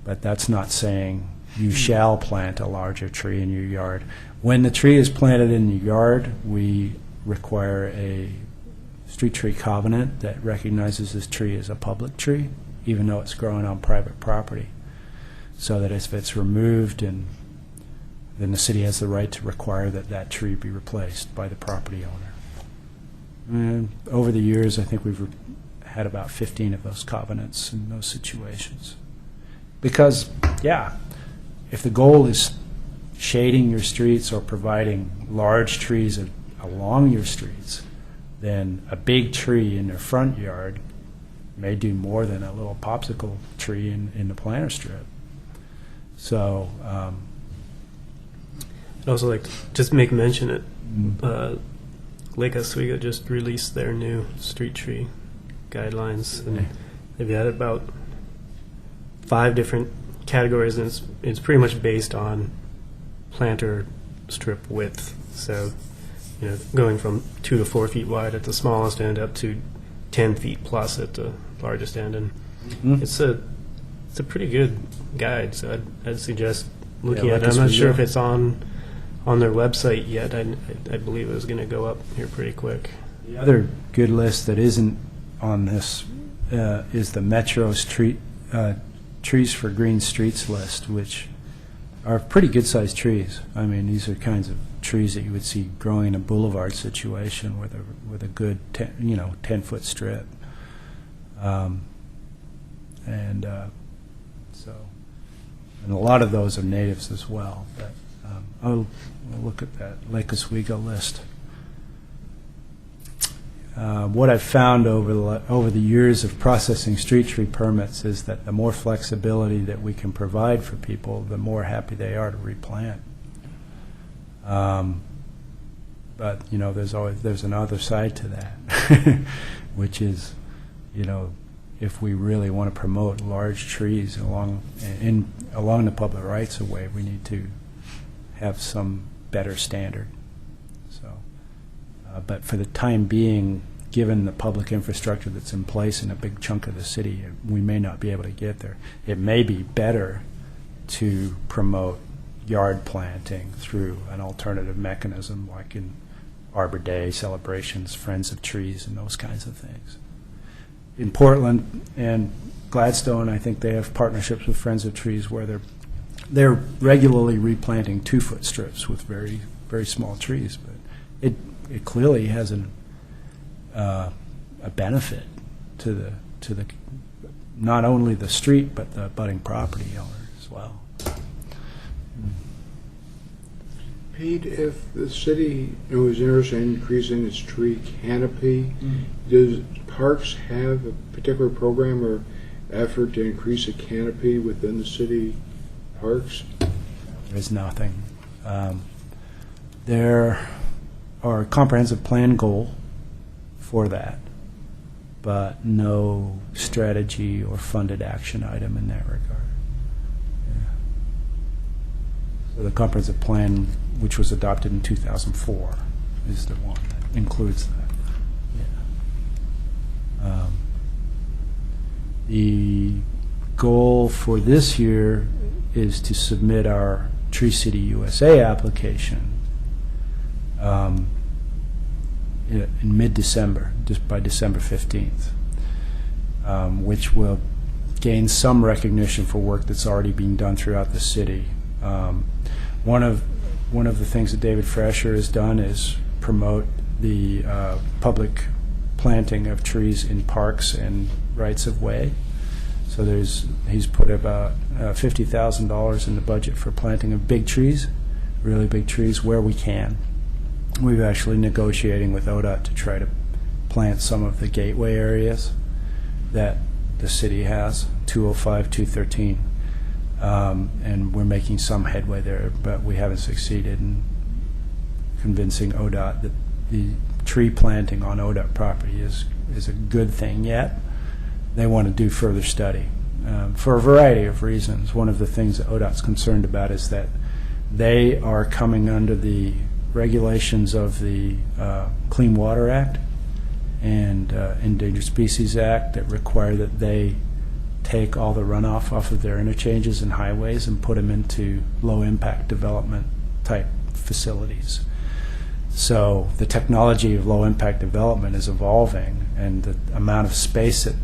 But that's not saying you shall plant a larger tree in your yard. When the tree is planted in your yard, we require a street tree covenant that recognizes this tree as a public tree, even though it's growing on private property, so that if it's removed, then the city has the right to require that tree be replaced by the property owner. And over the years, I think we've had about 15 of those covenants in those situations. Because, if the goal is shading your streets or providing large trees along your streets, then a big tree in their front yard may do more than a little popsicle tree in the planter strip. So, I'd also like to just make mention that Lake Oswego just released their new street tree guidelines, and they've got about 5 different categories, and it's pretty much based on planter strip width. So, going from 2 to 4 feet wide at the smallest end up to 10 feet plus at the largest end, and it's a pretty good guide. So I'd suggest looking at it. I'm not sure if it's on their website yet. I believe it was going to go up here pretty quick. The other good list that isn't on this is the Metro's Trees for Green Streets list, which are pretty good-sized trees. I mean, these are kinds of trees that you would see growing in a boulevard situation with a good 10-foot strip. And a lot of those are natives as well. But I'll look at that Lake Oswego list. What I've found over the years of processing street tree permits is that the more flexibility that we can provide for people, the more happy they are to replant. But there's another side to that, which is, if we really want to promote large trees along the public rights of way, we need to have some better standard. So, but for the time being, given the public infrastructure that's in place in a big chunk of the city, we may not be able to get there. It may be better to promote yard planting through an alternative mechanism, like in Arbor Day celebrations, Friends of Trees, and those kinds of things. In Portland and Gladstone, I think they have partnerships with Friends of Trees where they're regularly replanting 2-foot strips with very, very small trees. But it clearly has a benefit to the not only the street but the budding property owner as well. Pete, if the city is interested in increasing its tree canopy, does Parks have a particular program or effort to increase the canopy within the city parks? There is nothing. There are a comprehensive plan goal for that, but no strategy or funded action item in that regard. So the comprehensive plan, which was adopted in 2004, is the one that includes that. The goal for this year is to submit our Tree City USA application in mid-December, just by December 15th, which will gain some recognition for work that's already being done throughout the city. One of the things that David Fresher has done is promote the public planting of trees in parks and rights of way. So he's put about $50,000 in the budget for planting of big trees, really big trees where we can. We're actually negotiating with ODOT to try to plant some of the gateway areas that the city has, 205, 213. And we're making some headway there, but we haven't succeeded in convincing ODOT that the tree planting on ODOT property is a good thing yet. They want to do further study for a variety of reasons. One of the things that ODOT's concerned about is that they are coming under the regulations of the Clean Water Act and Endangered Species Act that require that they take all the runoff off of their interchanges and highways and put them into low-impact development type facilities. So the technology of low-impact development is evolving, and the amount of space that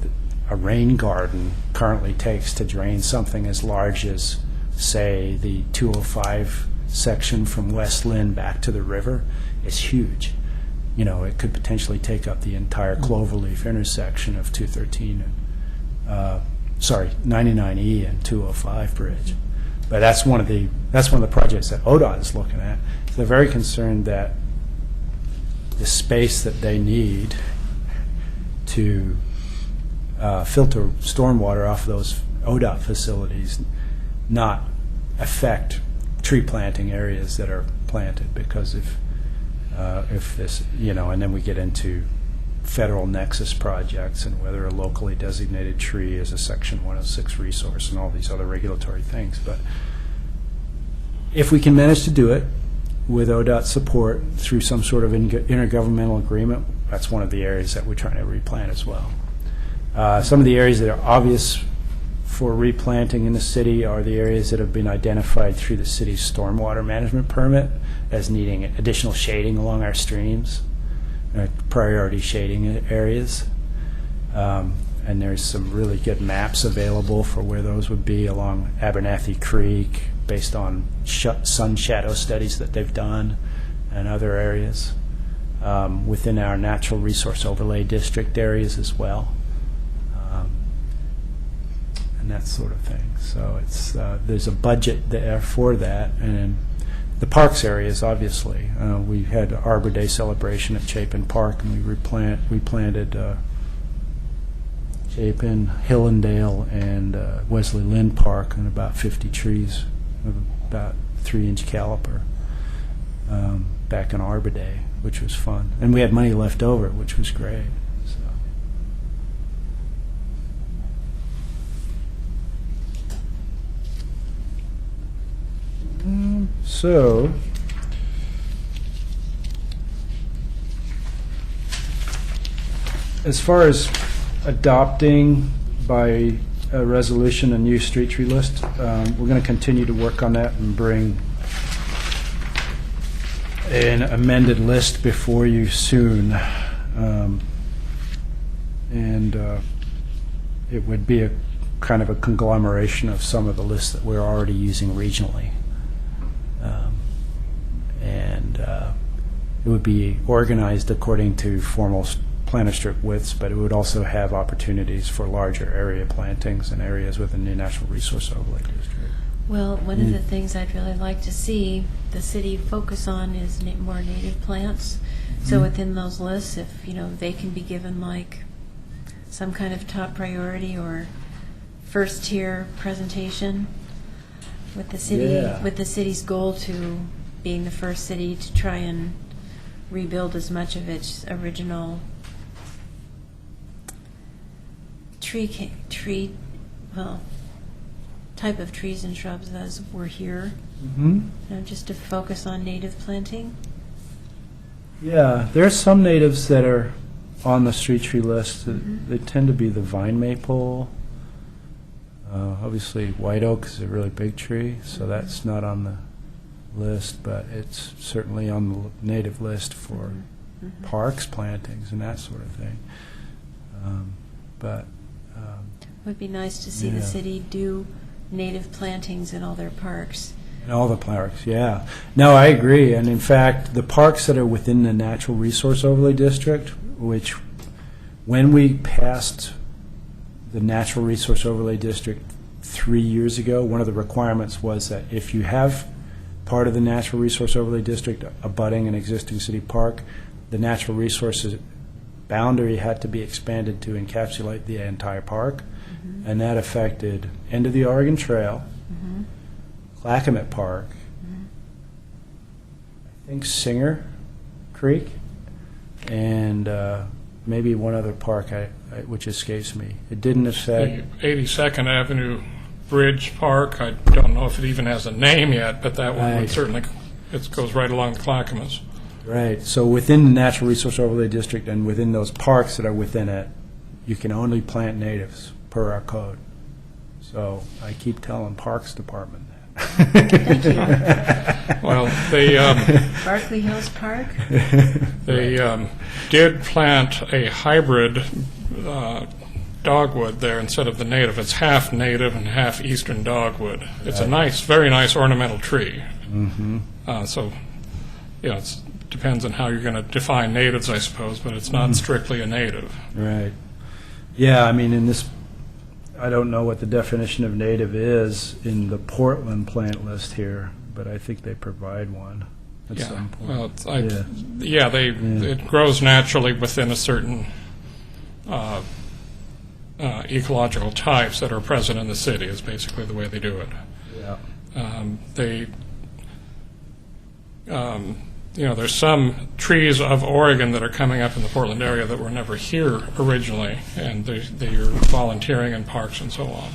a rain garden currently takes to drain something as large as, say, the 205 section from West Lynn back to the river is huge. It could potentially take up the entire Cloverleaf intersection of 213 and 99E and 205 bridge. But that's one of the projects that ODOT is looking at. So they're very concerned that the space that they need to filter stormwater off those ODOT facilities not affect tree planting areas that are planted, because if this, and then we get into federal nexus projects and whether a locally designated tree is a Section 106 resource and all these other regulatory things. But if we can manage to do it, with ODOT support through some sort of intergovernmental agreement, that's one of the areas that we're trying to replant as well. Some of the areas that are obvious for replanting in the city are the areas that have been identified through the city's stormwater management permit as needing additional shading along our streams, priority shading areas. And there's some really good maps available for where those would be along Abernathy Creek based on sun shadow studies that they've done and other areas within our natural resource overlay district areas as well. And that sort of thing. So it's there's a budget there for that, and the parks areas obviously. We had Arbor Day celebration at Chapin Park, and we planted Chapin, Hillendale, and Wesley Lynn Park, and about 50 trees of about 3-inch caliper back on Arbor Day, which was fun, and we had money left over, which was great. So, as far as adopting by a resolution a new street tree list, we're going to continue to work on that and bring an amended list before you soon. And it would be a kind of a conglomeration of some of the lists that we're already using regionally. And it would be organized according to formal planter strip widths, but it would also have opportunities for larger area plantings in areas within the Natural Resource Overlay District. Well, one of the things I'd really like to see the city focus on is more native plants. So within those lists, if they can be given like some kind of top priority or first tier presentation with the city, Yeah. with the city's goal to being the first city to try and rebuild as much of its original type of trees and shrubs as were here. Just to focus on native planting. Yeah, there are some natives that are on the street tree list. They tend to be the vine maple. Obviously, white oak is a really big tree, so that's not on the list, but it's certainly on the native list for parks plantings and that sort of thing. It would be nice to see the city do native plantings in all their parks. In all the parks, yeah. No, I agree. And in fact, the parks that are within the Natural Resource Overlay District, which when we passed the Natural Resource Overlay District 3 years ago, one of the requirements was that if you have part of the Natural Resource Overlay District abutting an existing city park, the natural resources boundary had to be expanded to encapsulate the entire park. And that affected End of the Oregon Trail, Clackamas Park, I think Singer Creek, and maybe one other park which escapes me. It didn't affect... The 82nd Avenue Bridge Park, I don't know if it even has a name yet, but that one would Right. certainly, it goes right along the Clackamas. Right. So within the Natural Resource Overlay District and within those parks that are within it, you can only plant natives per our code. So I keep telling Parks Department that. Well, they Berkeley Hills Park? they did plant a hybrid dogwood there instead of the native. It's half native and half eastern dogwood. It's a nice, very nice ornamental tree. So, it depends on how you're going to define natives, I suppose, but it's not strictly a native. Right. Yeah, I mean, in this, I don't know what the definition of native is in the Portland plant list here, but I think they provide one at Yeah, some point. well, Yeah. it grows naturally within a certain ecological types that are present in the city is basically the way they do it. Yeah. there's some trees of Oregon that are coming up in the Portland area that were never here originally, and they are volunteering in parks and so on.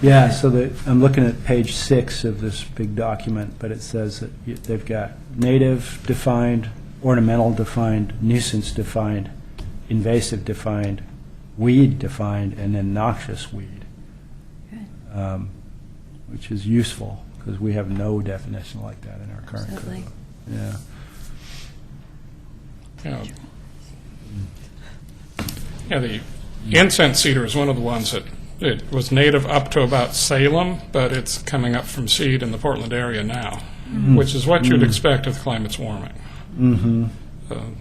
Yeah, so I'm looking at page 6 of this big document, but it says that they've got native defined, ornamental defined, nuisance defined, invasive defined, weed defined, and then noxious weed, which is useful because we have no definition like that in our current code. Absolutely. Yeah. The incense cedar is one of the ones that it was native up to about Salem, but it's coming up from seed in the Portland area now, which is what you'd expect if the climate's warming. Mm-hmm.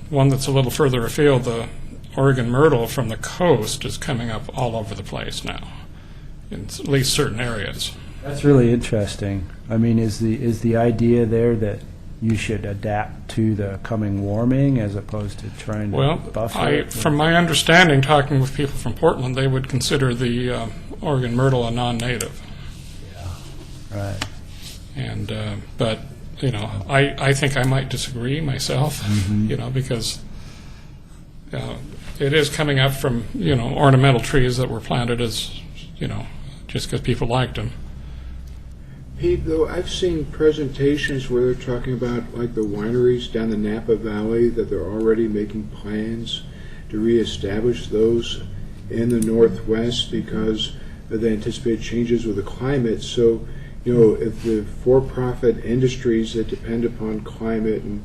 One that's a little further afield, the Oregon myrtle from the coast, is coming up all over the place now, in at least certain areas. That's really interesting. I mean, is the idea there that you should adapt to the coming warming as opposed to trying to Well, buffer it? from my understanding, talking with people from Portland, they would consider the Oregon myrtle a non-native. Right. And but I think I might disagree myself. Because it is coming up from ornamental trees that were planted as just because people liked them. Pete, though, I've seen presentations where they're talking about like the wineries down the Napa Valley, that they're already making plans to reestablish those in the Northwest because of the anticipated changes with the climate. So, if the for-profit industries that depend upon climate and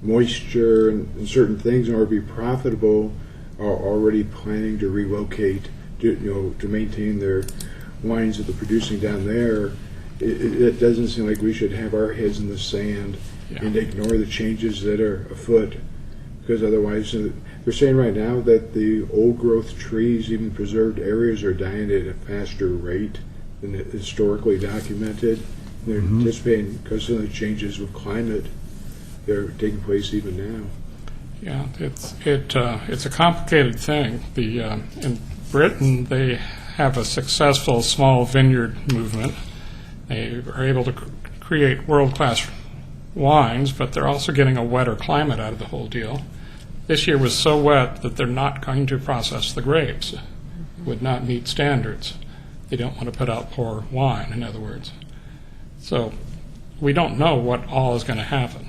moisture and certain things in order to be profitable are already planning to relocate, to maintain their wines that they're producing down there, it doesn't seem like we should have our heads in the sand and ignore the changes that are afoot, because otherwise they're saying right now that the old growth trees, even preserved areas, are dying at a faster rate than historically documented. They're anticipating, because of the changes with climate, they're taking place even now. Yeah, it's a complicated thing. In Britain, they have a successful small vineyard movement. They are able to create world-class wines, but they're also getting a wetter climate out of the whole deal. This year was so wet that they're not going to process the grapes. It would not meet standards. They don't want to put out poor wine, in other words. So we don't know what all is going to happen.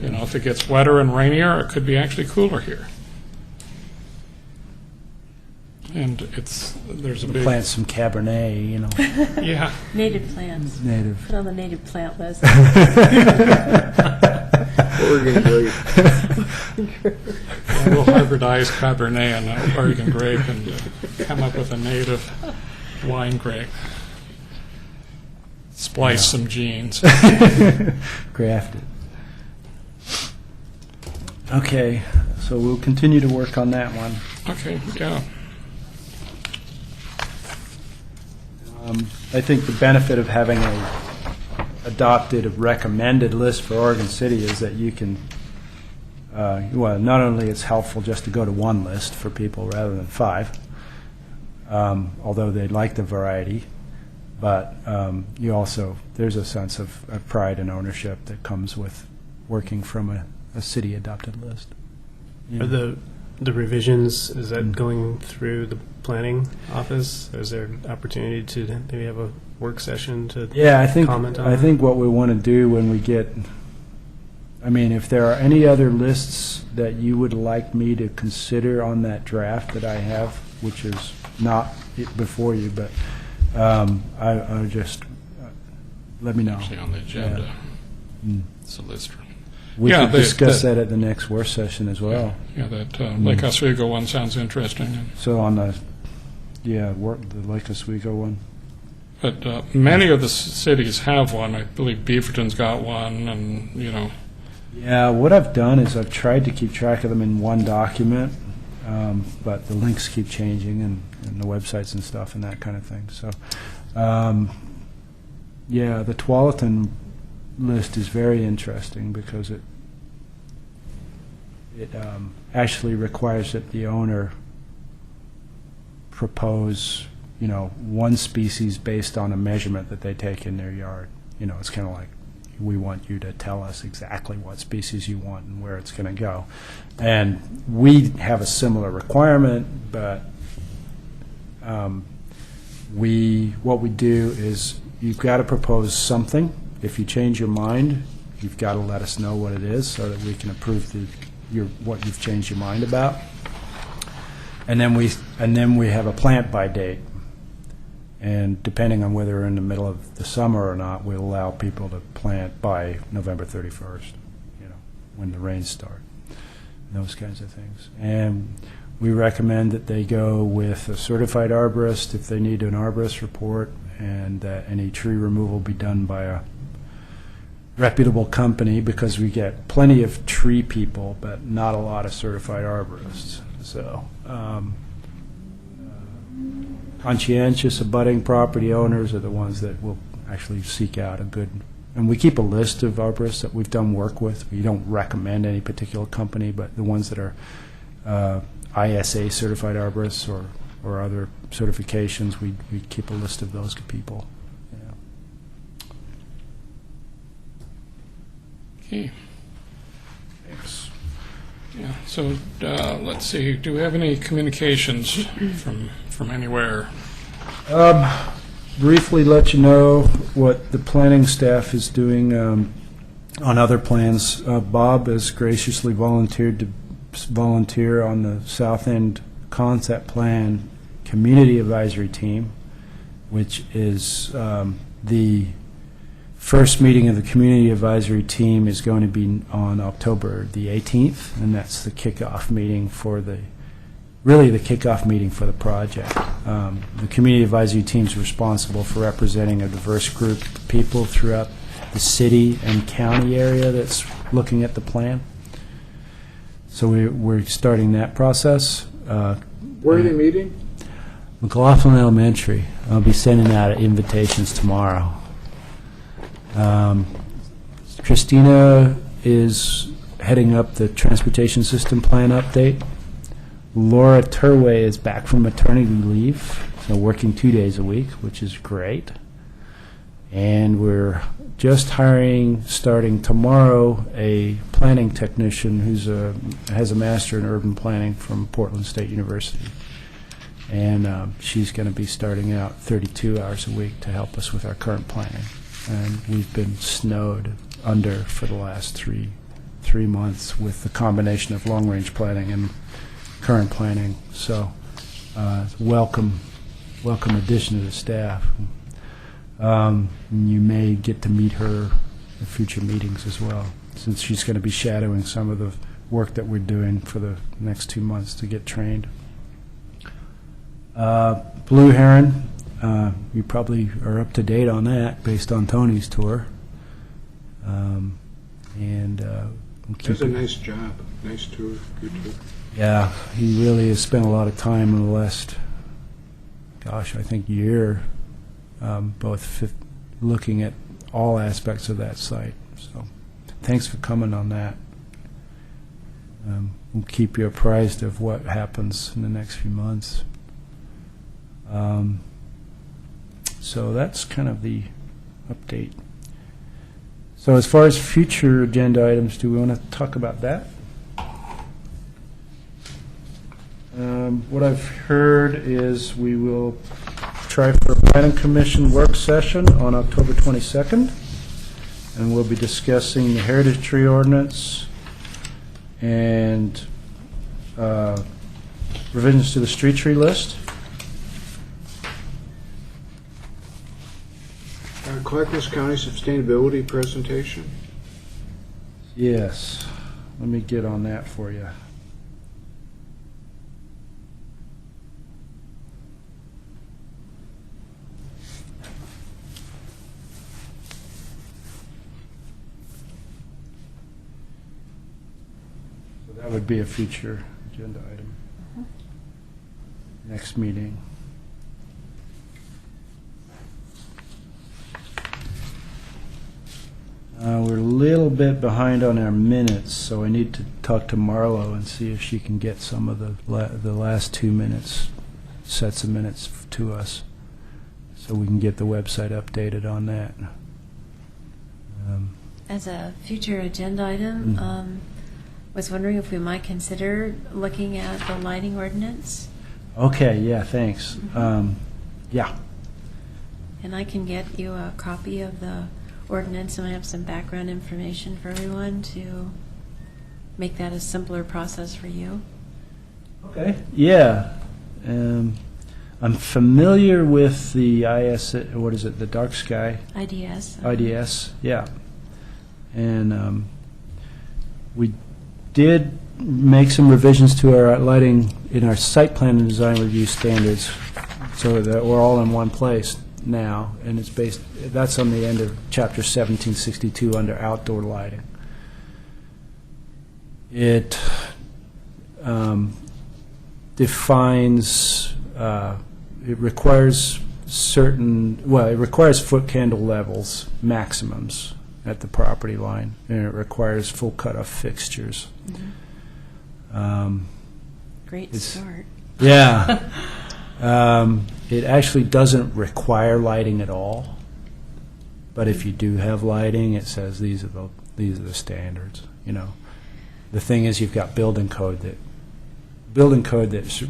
If it gets wetter and rainier, it could be actually cooler here. And there's a big... Plant some Cabernet, Yeah. Native plants. native. Put on the native plant list. Oregon grape. We'll hybridize Cabernet and Oregon grape and come up with a native wine grape. Splice some genes. Grafted. Okay, so we'll continue to work on that one. Okay, yeah. I think the benefit of having a adopted recommended list for Oregon City is that you can, not only it's helpful just to go to one list for people rather than 5, although they like the variety, but you also, there's a sense of pride and ownership that comes with working from a city adopted list. Are the revisions, is that going through the planning office? Or is there an opportunity to maybe have a work session to Yeah, I think comment on I that? think what we want to do when we get, if there are any other lists that you would like me to consider on that draft that I have, which is not before you, but I just let me know. Actually on the agenda. It's a list. We Yeah, could the- discuss the- that at the next work session as well. Yeah, that Lake Oswego one sounds interesting. So on the Lake Oswego one. But many of the cities have one. I believe Beaverton's got one, and Yeah, what I've done is I've tried to keep track of them in one document, but the links keep changing and the websites and stuff and that kind of thing. So, the Tualatin list is very interesting because it actually requires that the owner propose, one species based on a measurement that they take in their yard. It's kind of like we want you to tell us exactly what species you want and where it's going to go. And we have a similar requirement, but what we do is you've got to propose something. If you change your mind, you've got to let us know what it is so that we can approve what you've changed your mind about. And then we have a plant by date. And depending on whether we're in the middle of the summer or not, we'll allow people to plant by November 31st, when the rains start, and those kinds of things. And we recommend that they go with a certified arborist if they need an arborist report, and that any tree removal be done by a reputable company, because we get plenty of tree people, but not a lot of certified arborists. So conscientious abutting property owners are the ones that will actually seek out a good, and we keep a list of arborists that we've done work with. We don't recommend any particular company, but the ones that are ISA certified arborists or other certifications, we keep a list of those people. Okay. Thanks. Yeah, so let's see, do we have any communications from anywhere? Briefly let you know what the planning staff is doing on other plans. Bob has graciously volunteered to volunteer on the South End Concept Plan Community Advisory Team, which is the first meeting of the Community Advisory Team is going to be on October the 18th, and that's the kickoff meeting for the kickoff meeting for the project. The Community Advisory Team is responsible for representing a diverse group of people throughout the city and county area that's looking at the plan. So we're starting that process. Where are they meeting? McLaughlin Elementary. I'll be sending out invitations tomorrow. Christina is heading up the transportation system plan update. Laura Turway is back from maternity leave, so working 2 days a week, which is great. And we're just hiring, starting tomorrow, a planning technician who has a master in urban planning from Portland State University. And she's going to be starting out 32 hours a week to help us with our current planning. And we've been snowed under for the last three months with the combination of long-range planning and current planning. So welcome addition to the staff. You may get to meet her in future meetings as well, since she's going to be shadowing some of the work that we're doing for the next 2 months to get trained. Blue Heron, you probably are up to date on that based on Tony's tour. That's a nice job. Nice tour. Good tour. Yeah, he really has spent a lot of time in the last, I think year, both looking at all aspects of that site. So thanks for coming on that. We'll keep you apprised of what happens in the next few months. So that's kind of the update. So as far as future agenda items, do we want to talk about that? What I've heard is we will try for a planning commission work session on October 22nd, and we'll be discussing the heritage tree ordinance and revisions to the street tree list. Clackamas County sustainability presentation. Yes, let me get on that for you. So that would be a future agenda item. Next meeting. We're a little bit behind on our minutes, so I need to talk to Marlo and see if she can get some of the last 2 minutes, sets of minutes to us, so we can get the website updated on that. As a future agenda item, was wondering if we might consider looking at the lighting ordinance. Okay, yeah, thanks. Yeah, And I can get you a copy of the ordinance, and I have some background information for everyone to make that a simpler process for you. okay, yeah. I'm familiar with the what is it, the dark sky? IDS. IDS, yeah. And we did make some revisions to our lighting in our site plan and design review standards, so that we're all in one place now, and it's based, that's on the end of Chapter 1762 under outdoor lighting. It defines, it requires it requires foot candle levels, maximums at the property line, and it requires full cutoff fixtures. Great It's- start. Yeah. It actually doesn't require lighting at all, but if you do have lighting, it says these are the standards, you know. The thing is, you've got building code that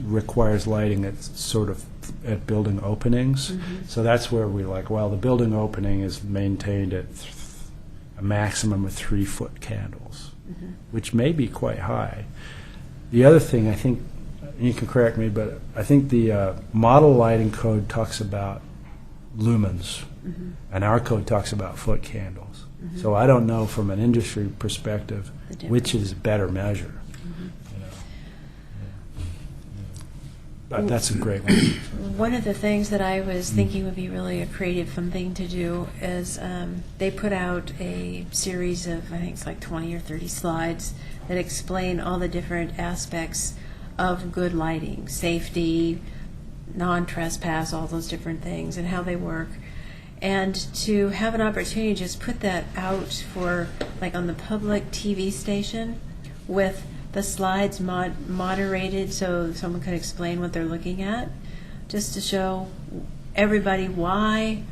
requires lighting at sort of at building openings. So that's where we like, well, the building opening is maintained at a maximum of 3-foot candles, which may be quite high. The other thing, I think, you can correct me, but I think the model lighting code talks about lumens, and our code talks about foot candles. So I don't know from an industry perspective which is a better measure. You know. But that's a great one. One of the things that I was thinking would be really a creative, fun thing to do is they put out a series of, I think it's like 20 or 30 slides that explain all the different aspects of good lighting, safety, non-trespass, all those different things, and how they work. And to have an opportunity to just put that out for, like, on the public TV station with the slides moderated so someone could explain what they're looking at, just to show everybody why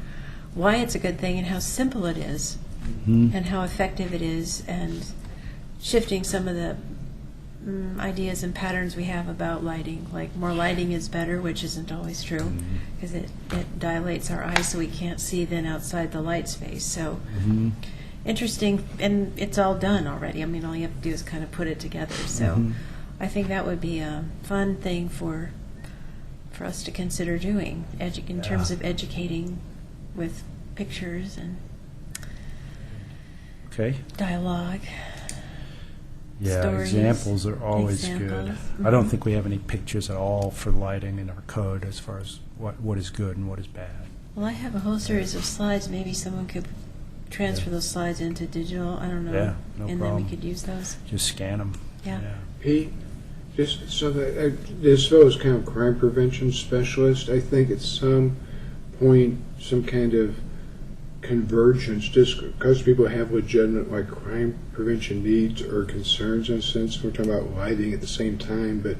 it's a good thing and how simple it is and how effective it is, and shifting some of the ideas and patterns we have about lighting. Like, more lighting is better, which isn't always true, because it dilates our eyes so we can't see then outside the light space. So interesting, and it's all done already. I mean, all you have to do is kind of put it together. So I think that would be a fun thing for us to consider doing, in terms of educating with pictures and Okay. dialogue. Yeah, Stories, examples are always good. examples. I don't think we have any pictures at all for lighting in our code as far as what is good and what is bad. Well, I have a whole series of slides. Maybe someone could transfer those slides into digital. I don't know. Yeah, no and problem. then we could use those. Just scan them. Yeah. Pete, just so that this fellow is kind of crime prevention specialist. I think at some point, some kind of convergence, just because people have legitimate like crime prevention needs or concerns in a sense. We're talking about lighting at the same time, but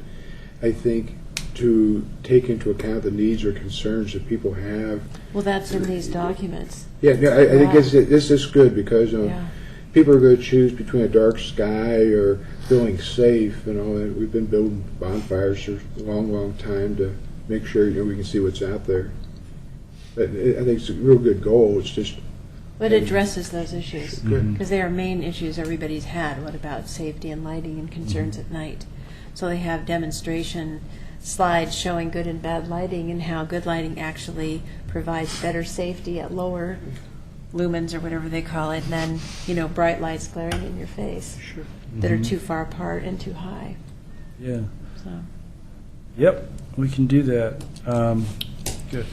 I think to take into account the needs or concerns that people have. Well, that's in these documents. Yeah, I think Wow. this is good because Yeah. people are going to choose between a dark sky or feeling safe. You know, and we've been building bonfires for a long, long time to make sure we can see what's out there. But I think it's a real good goal. It's just But it addresses those issues. good. Because they are main issues everybody's had. What about safety and lighting and concerns at night? So they have demonstration slides showing good and bad lighting and how good lighting actually provides better safety at lower lumens or whatever they call it than, bright lights glaring in your face that are too far apart and too high. Yeah. So Yep, we can do that. Good.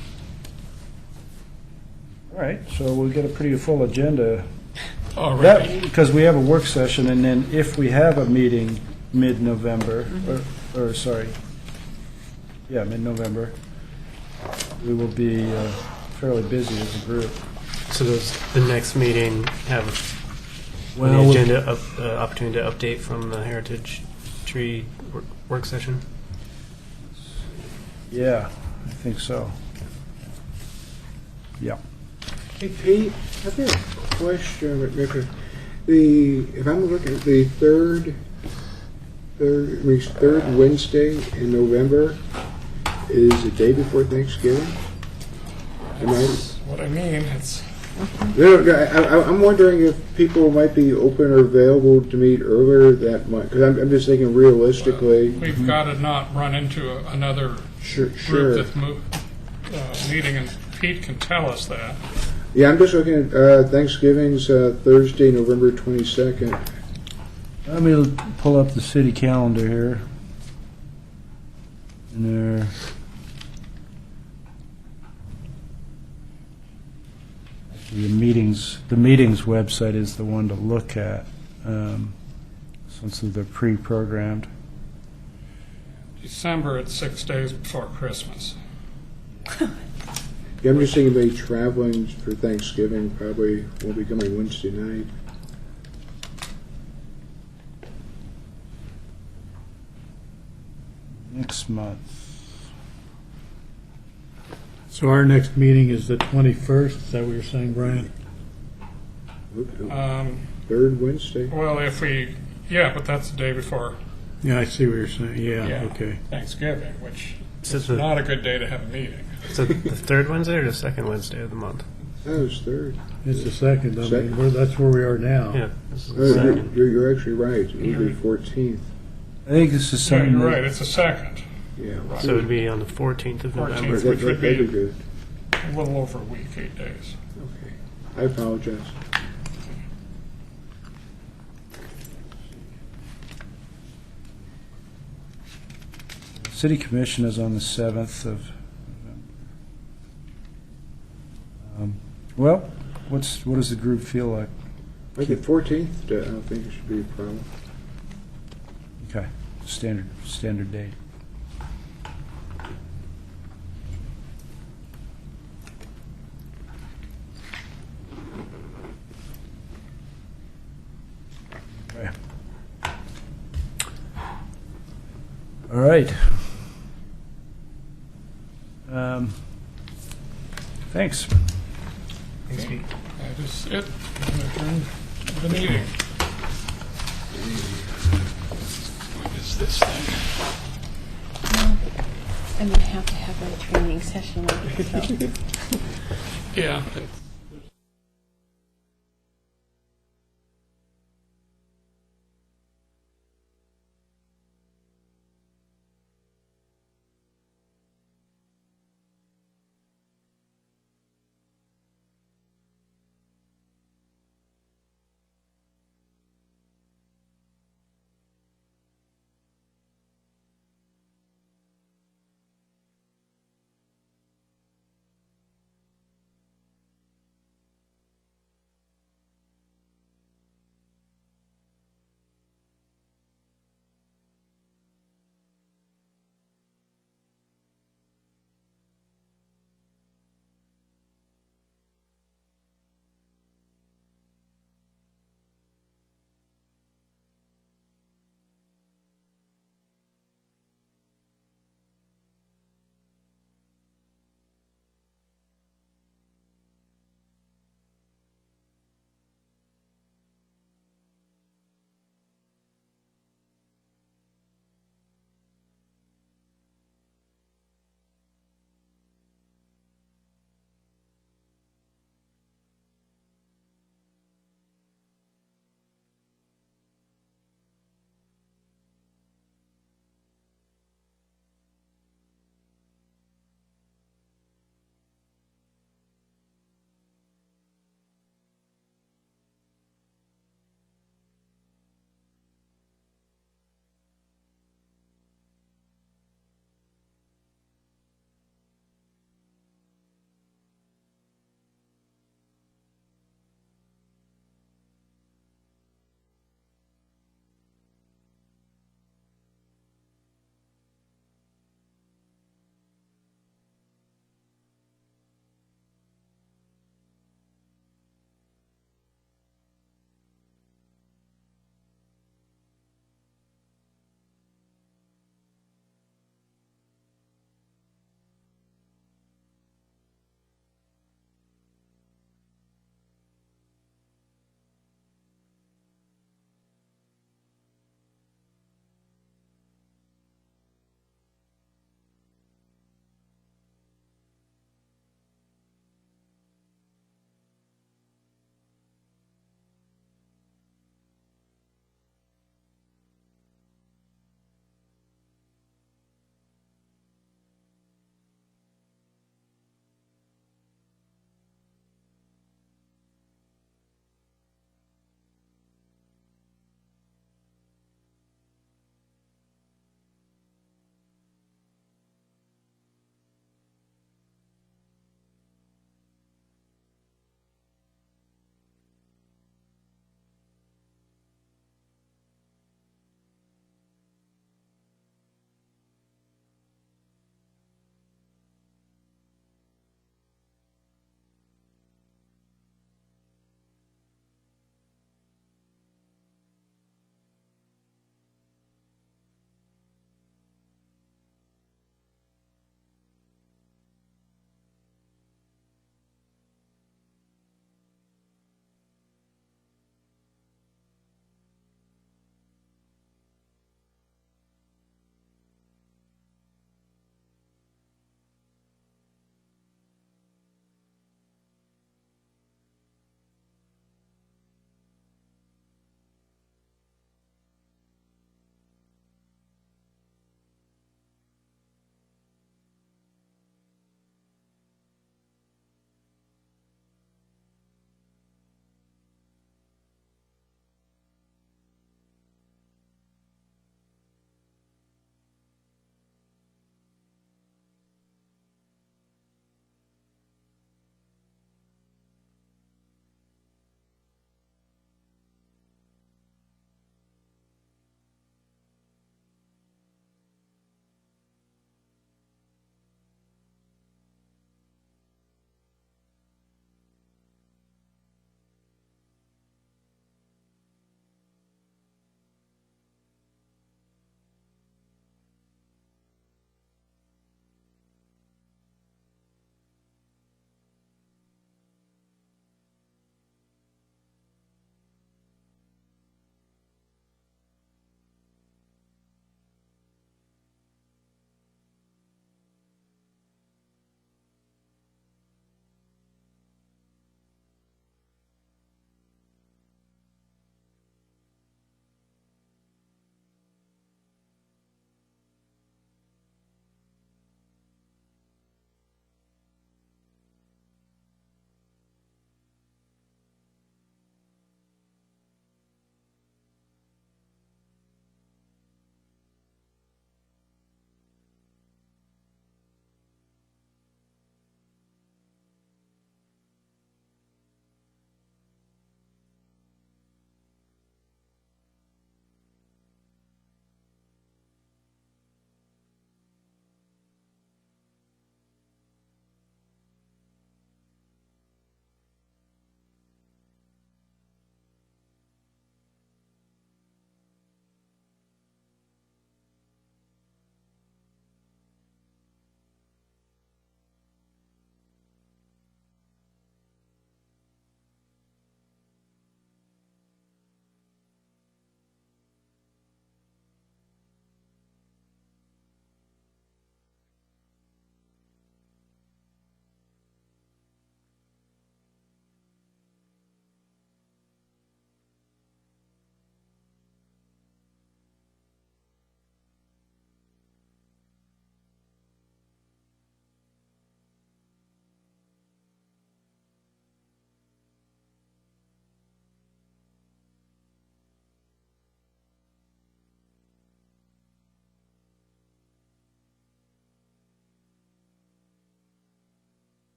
All right, so we'll get a pretty full agenda. Already. Because we have a work session, and then if we have a meeting mid-November, mid-November, we will be fairly busy as a group. So does the next meeting have on Well, the agenda opportunity to update from the Heritage Tree work session? Yeah, I think so. Yeah. Hey Pete, I've got a question. If I'm looking at the third Wednesday in November is the day before Thanksgiving. Am I? That's what I mean. It's I'm wondering if people might be open or available to meet earlier that month. Because I'm just thinking realistically. we've got to not run into another Sure. group that's meeting, and Pete can tell us that. Yeah, I'm just looking at Thanksgiving's Thursday, November 22nd. Let me pull up the city calendar here. And there. The meetings website is the one to look at, since they're pre-programmed. December, it's 6 days before Christmas. Yeah, I'm just thinking maybe traveling for Thanksgiving probably won't be coming Wednesday night. Next month. So our next meeting is the 21st, is that what you're saying, Brian? Third Wednesday. Well, but that's the day before Yeah, I see what you're saying, yeah, okay. Thanksgiving, which So is the- not a good day to have a meeting. So the third Wednesday or the second Wednesday of the month? That was third. It's the second, I mean, Second. that's where we are now. Yeah, this is Oh, the second. you're actually right. It would be 14th. I think this is Yeah, something. you're that- right, it's a second, Yeah. So it would be on the 14th of 14th. November. Which would That'd be- be good. a little over a week, 8 days. Okay. I apologize. City Commission is on the 7th of November. Well, what does the group feel like? Like the 14th, I don't think it should be a problem. Okay, standard date. Okay. All right. Thanks. Thanks, Pete. That is it. I'm gonna adjourn the meeting. What is this thing? I'm going to have a training session on it, so. Yeah.